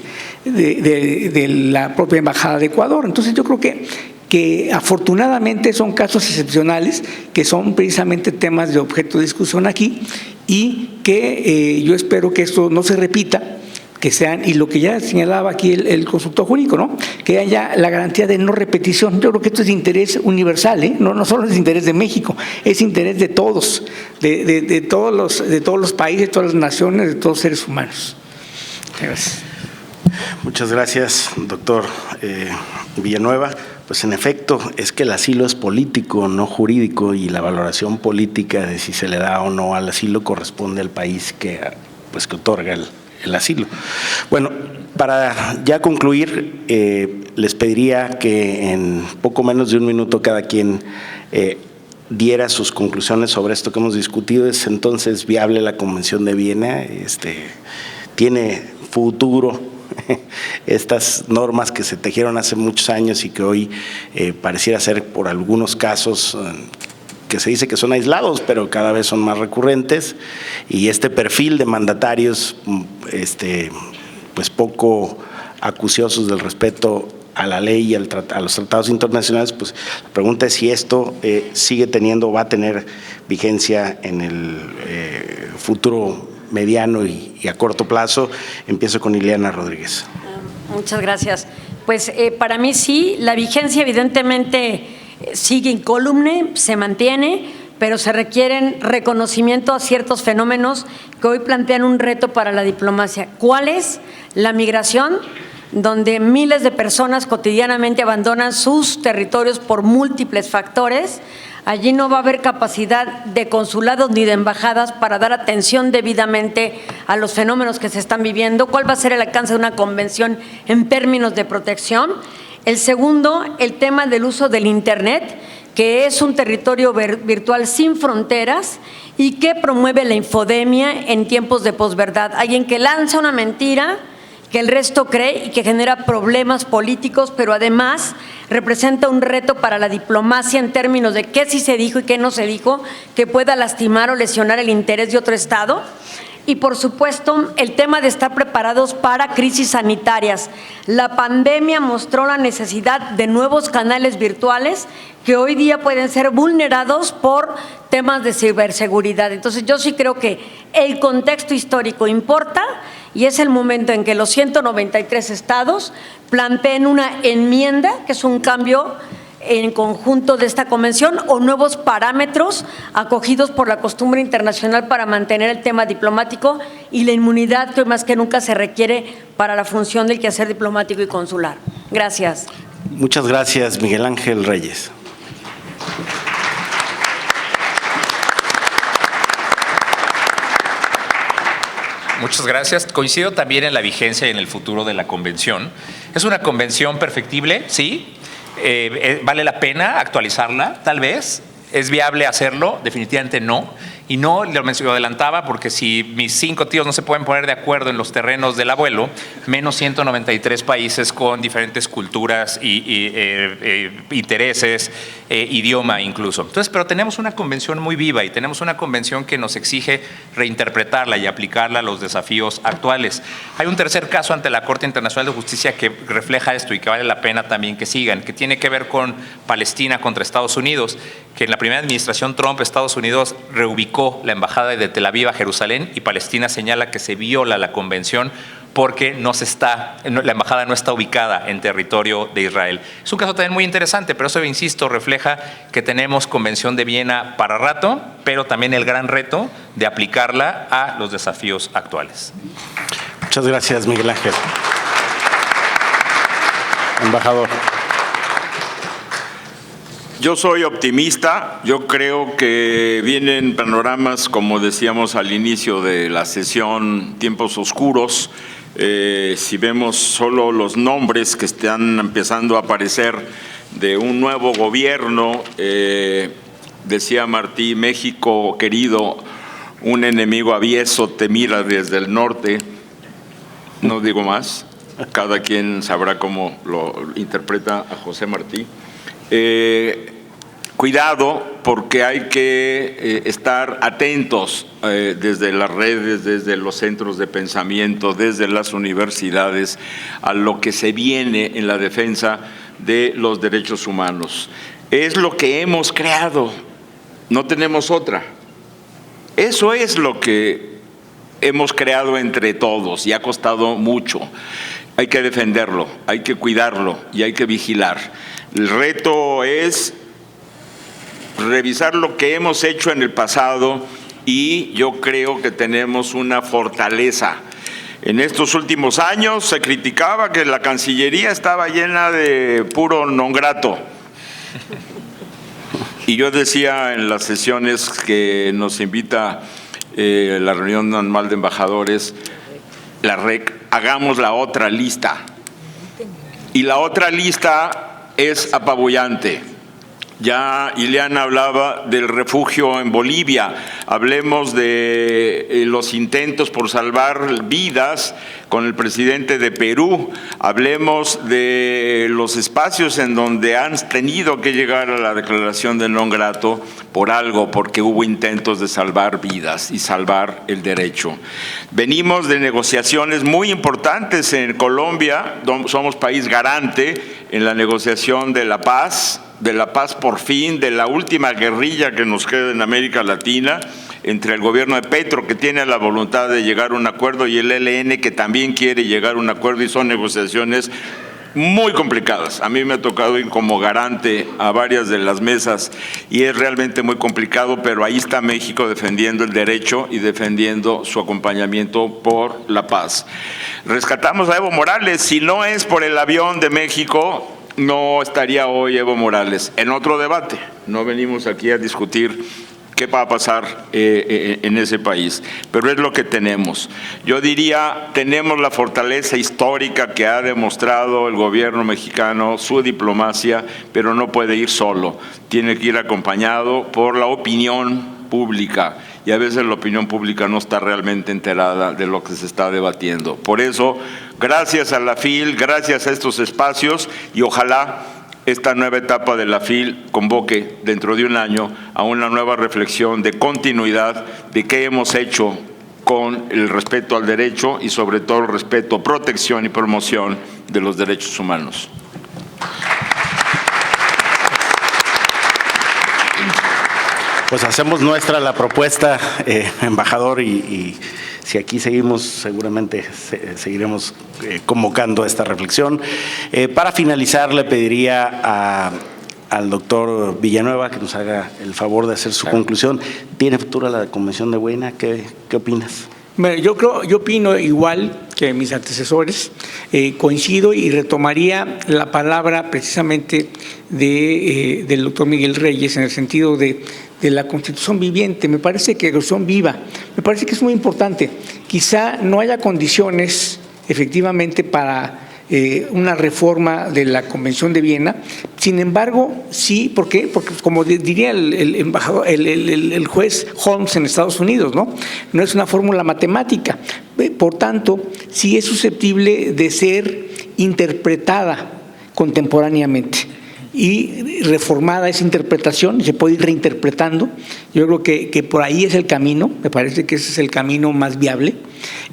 Speaker 7: la propia Embajada de Ecuador. Entonces yo creo que afortunadamente son casos excepcionales que son precisamente temas de objeto de discusión aquí, y que yo espero que esto no se repita, que sean, y lo que ya señalaba aquí el consultor jurídico, ¿no? Que haya la garantía de no repetición. Yo creo que esto es de interés universal, no solo es de interés de México, es interés de todos, de todos los países, de todas las naciones, de todos los seres humanos. Gracias.
Speaker 2: Muchas gracias, doctor Villanueva. Pues en efecto, es que el asilo es político, no jurídico, y la valoración política de si se le da o no al asilo corresponde al país que otorga el asilo. Bueno, para ya concluir, les pediría que en poco menos de un minuto cada quien diera sus conclusiones sobre esto que hemos discutido. ¿Es entonces viable la Convención de Viena? ¿Tiene futuro estas normas que se tejieron hace muchos años y que hoy pareciera ser, por algunos casos que se dice que son aislados, pero cada vez son más recurrentes, y este perfil de mandatarios pues poco acuciosos del respeto a la ley y a los tratados internacionales? Pues la pregunta es si esto sigue teniendo o va a tener vigencia en el futuro mediano y a corto plazo. Empiezo con Ileana Rodríguez.
Speaker 5: Muchas gracias. Pues para mí sí, la vigencia evidentemente sigue incólume, se mantiene, pero se requieren reconocimiento a ciertos fenómenos que hoy plantean un reto para la diplomacia. ¿Cuál es? La migración, donde miles de personas cotidianamente abandonan sus territorios por múltiples factores. Allí no va a haber capacidad de consulados ni de embajadas para dar atención debidamente a los fenómenos que se están viviendo. ¿Cuál va a ser el alcance de una convención en términos de protección? El segundo, el tema del uso del Internet, que es un territorio virtual sin fronteras y que promueve la infodemia en tiempos de posverdad. Alguien que lanza una mentira que el resto cree y que genera problemas políticos, pero además representa un reto para la diplomacia en términos de qué sí se dijo y qué no se dijo, que pueda lastimar o lesionar el interés de otro Estado. Y, por supuesto, el tema de estar preparados para crisis sanitarias. La pandemia mostró la necesidad de nuevos canales virtuales que hoy día pueden ser vulnerados por temas de ciberseguridad. Entonces, yo sí creo que el contexto histórico importa y es el momento en que los 193 estados planteen una enmienda, que es un cambio en conjunto de esta convención, o nuevos parámetros acogidos por la costumbre internacional para mantener el tema diplomático y la inmunidad que hoy más que nunca se requiere para la función del quehacer diplomático y consular. Gracias.
Speaker 2: Muchas gracias, Miguel Ángel Reyes.
Speaker 6: Muchas gracias. Coincido también en la vigencia y en el futuro de la convención. Es una convención perfectible, sí. ¿Vale la pena actualizarla? Tal vez. ¿Es viable hacerlo? Definitivamente no. Y no, lo adelantaba porque si mis 5 tíos no se pueden poner de acuerdo en los terrenos del abuelo, menos 193 países con diferentes culturas y intereses, idioma incluso. Entonces, pero tenemos una convención muy viva y tenemos una convención que nos exige reinterpretarla y aplicarla a los desafíos actuales. Hay un tercer caso ante la Corte Internacional de Justicia que refleja esto y que vale la pena también que sigan, que tiene que ver con Palestina contra Estados Unidos, que en la primera administración Trump, Estados Unidos reubicó la embajada de Tel Aviv a Jerusalén y Palestina señala que se viola la convención porque la embajada no está ubicada en territorio de Israel. Es un caso también muy interesante, pero eso, insisto, refleja que tenemos Convención de Viena para rato, pero también el gran reto de aplicarla a los desafíos actuales.
Speaker 2: Muchas gracias, Miguel Ángel. Embajador.
Speaker 4: Yo soy optimista, yo creo que vienen panoramas, como decíamos al inicio de la sesión, tiempos oscuros. Si vemos solo los nombres que están empezando a aparecer de un nuevo gobierno, decía Martí, México querido, un enemigo avieso te mira desde el norte, no digo más, cada quien sabrá cómo lo interpreta a José Martí. Cuidado, porque hay que estar atentos desde las redes, desde los centros de pensamiento, desde las universidades, a lo que se viene en la defensa de los derechos humanos. Es lo que hemos creado, no tenemos otra. Eso es lo que hemos creado entre todos y ha costado mucho. Hay que defenderlo, hay que cuidarlo y hay que vigilar. El reto es revisar lo que hemos hecho en el pasado y yo creo que tenemos una fortaleza. En estos últimos años se criticaba que la Cancillería estaba llena de puro non grato. Y yo decía en las sesiones que nos invita la reunión anual de embajadores, la REC, hagamos la otra lista. Y la otra lista es apabullante. Ya Ileana hablaba del refugio en Bolivia, hablemos de los intentos por salvar vidas con el presidente de Perú, hablemos de los espacios en donde han tenido que llegar a la declaración de non grato por algo, porque hubo intentos de salvar vidas y salvar el derecho. Venimos de negociaciones muy importantes en Colombia, somos país garante en la negociación de la paz por fin, de la última guerrilla que nos queda en América Latina, entre el gobierno de Petro, que tiene la voluntad de llegar a un acuerdo, y el ELN, que también quiere llegar a un acuerdo, y son negociaciones muy complicadas. A mí me ha tocado ir como garante a varias de las mesas y es realmente muy complicado, pero ahí está México defendiendo el derecho y defendiendo su acompañamiento por la paz. Rescatamos a Evo Morales. Si no es por el avión de México, no estaría hoy Evo Morales en otro debate. No venimos aquí a discutir qué va a pasar en ese país, pero es lo que tenemos. Yo diría, tenemos la fortaleza histórica que ha demostrado el gobierno mexicano, su diplomacia, pero no puede ir solo, tiene que ir acompañado por la opinión pública, y a veces la opinión pública no está realmente enterada de lo que se está debatiendo. Por eso, gracias a la FIL, gracias a estos espacios, y ojalá esta nueva etapa de la FIL convoque dentro de un año a una nueva reflexión de continuidad de qué hemos hecho con el respeto al derecho y sobre todo el respeto, protección y promoción de los derechos humanos.
Speaker 2: Pues hacemos nuestra la propuesta, embajador, y si aquí seguimos, seguramente seguiremos convocando esta reflexión. Para finalizar, le pediría al doctor Villanueva que nos haga el favor de hacer su conclusión. ¿Tiene futuro la Convención de Viena? ¿Qué opinas?
Speaker 7: Bueno, yo opino igual que mis antecesores, coincido y retomaría la palabra precisamente del doctor Miguel Reyes en el sentido de la Constitución viviente. Me parece que la Constitución viva, me parece que es muy importante. Quizá no haya condiciones efectivamente para una reforma de la Convención de Viena. Sin embargo, sí, ¿por qué? Porque como diría el embajador, el juez Holmes en Estados Unidos, no es una fórmula matemática. Por tanto, sí es susceptible de ser interpretada contemporáneamente y reformada esa interpretación, se puede ir reinterpretando. Yo creo que por ahí es el camino, me parece que ese es el camino más viable,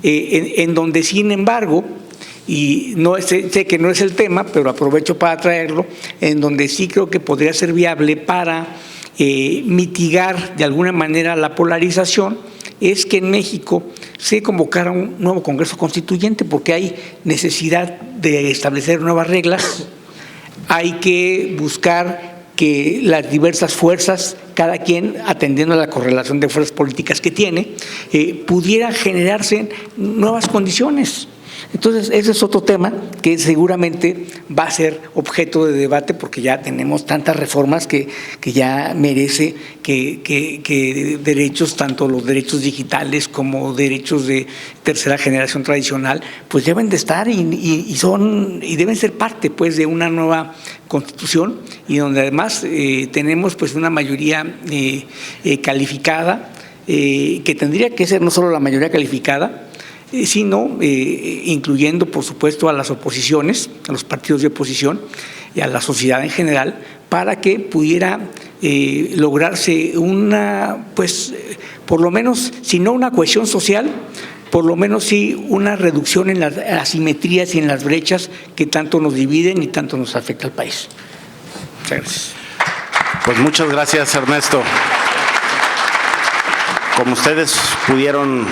Speaker 7: en donde, sin embargo, y no sé que no es el tema, pero aprovecho para traerlo, en donde sí creo que podría ser viable para mitigar de alguna manera la polarización, es que en México se convocara un nuevo Congreso Constituyente, porque hay necesidad de establecer nuevas reglas, hay que buscar que las diversas fuerzas, cada quien atendiendo a la correlación de fuerzas políticas que tiene, pudiera generarse nuevas condiciones. Entonces, ese es otro tema que seguramente va a ser objeto de debate, porque ya tenemos tantas reformas que ya merece que derechos, tanto los derechos digitales como derechos de tercera generación tradicional, pues deben de estar y deben ser parte, pues, de una nueva Constitución, y donde además tenemos, pues, una mayoría calificada, que tendría que ser no solo la mayoría calificada, sino incluyendo, por supuesto, a las oposiciones, a los partidos de oposición y a la sociedad en general, para que pudiera lograrse una, pues, por lo menos, si no una cohesión social, por lo menos sí una reducción en las asimetrías y en las brechas que tanto nos dividen y tanto nos afecta al país. Muchas gracias.
Speaker 2: Pues muchas gracias, Ernesto. Como ustedes pudieron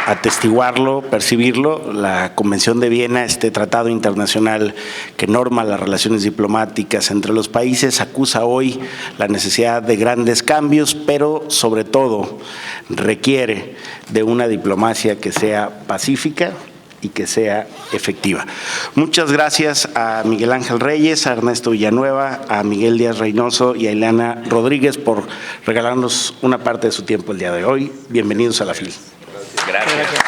Speaker 2: atestiguarlo, percibirlo, la Convención de Viena, este tratado internacional que norma las relaciones diplomáticas entre los países, acusa hoy la necesidad de grandes cambios, pero sobre todo requiere de una diplomacia que sea pacífica y que sea efectiva. Muchas gracias a Miguel Ángel Reyes, a Ernesto Villanueva, a Miguel Díaz Reynoso y a Ileana Rodríguez por regalarnos una parte de su tiempo el día de hoy. Bienvenidos a la FIL.
Speaker 6: Gracias.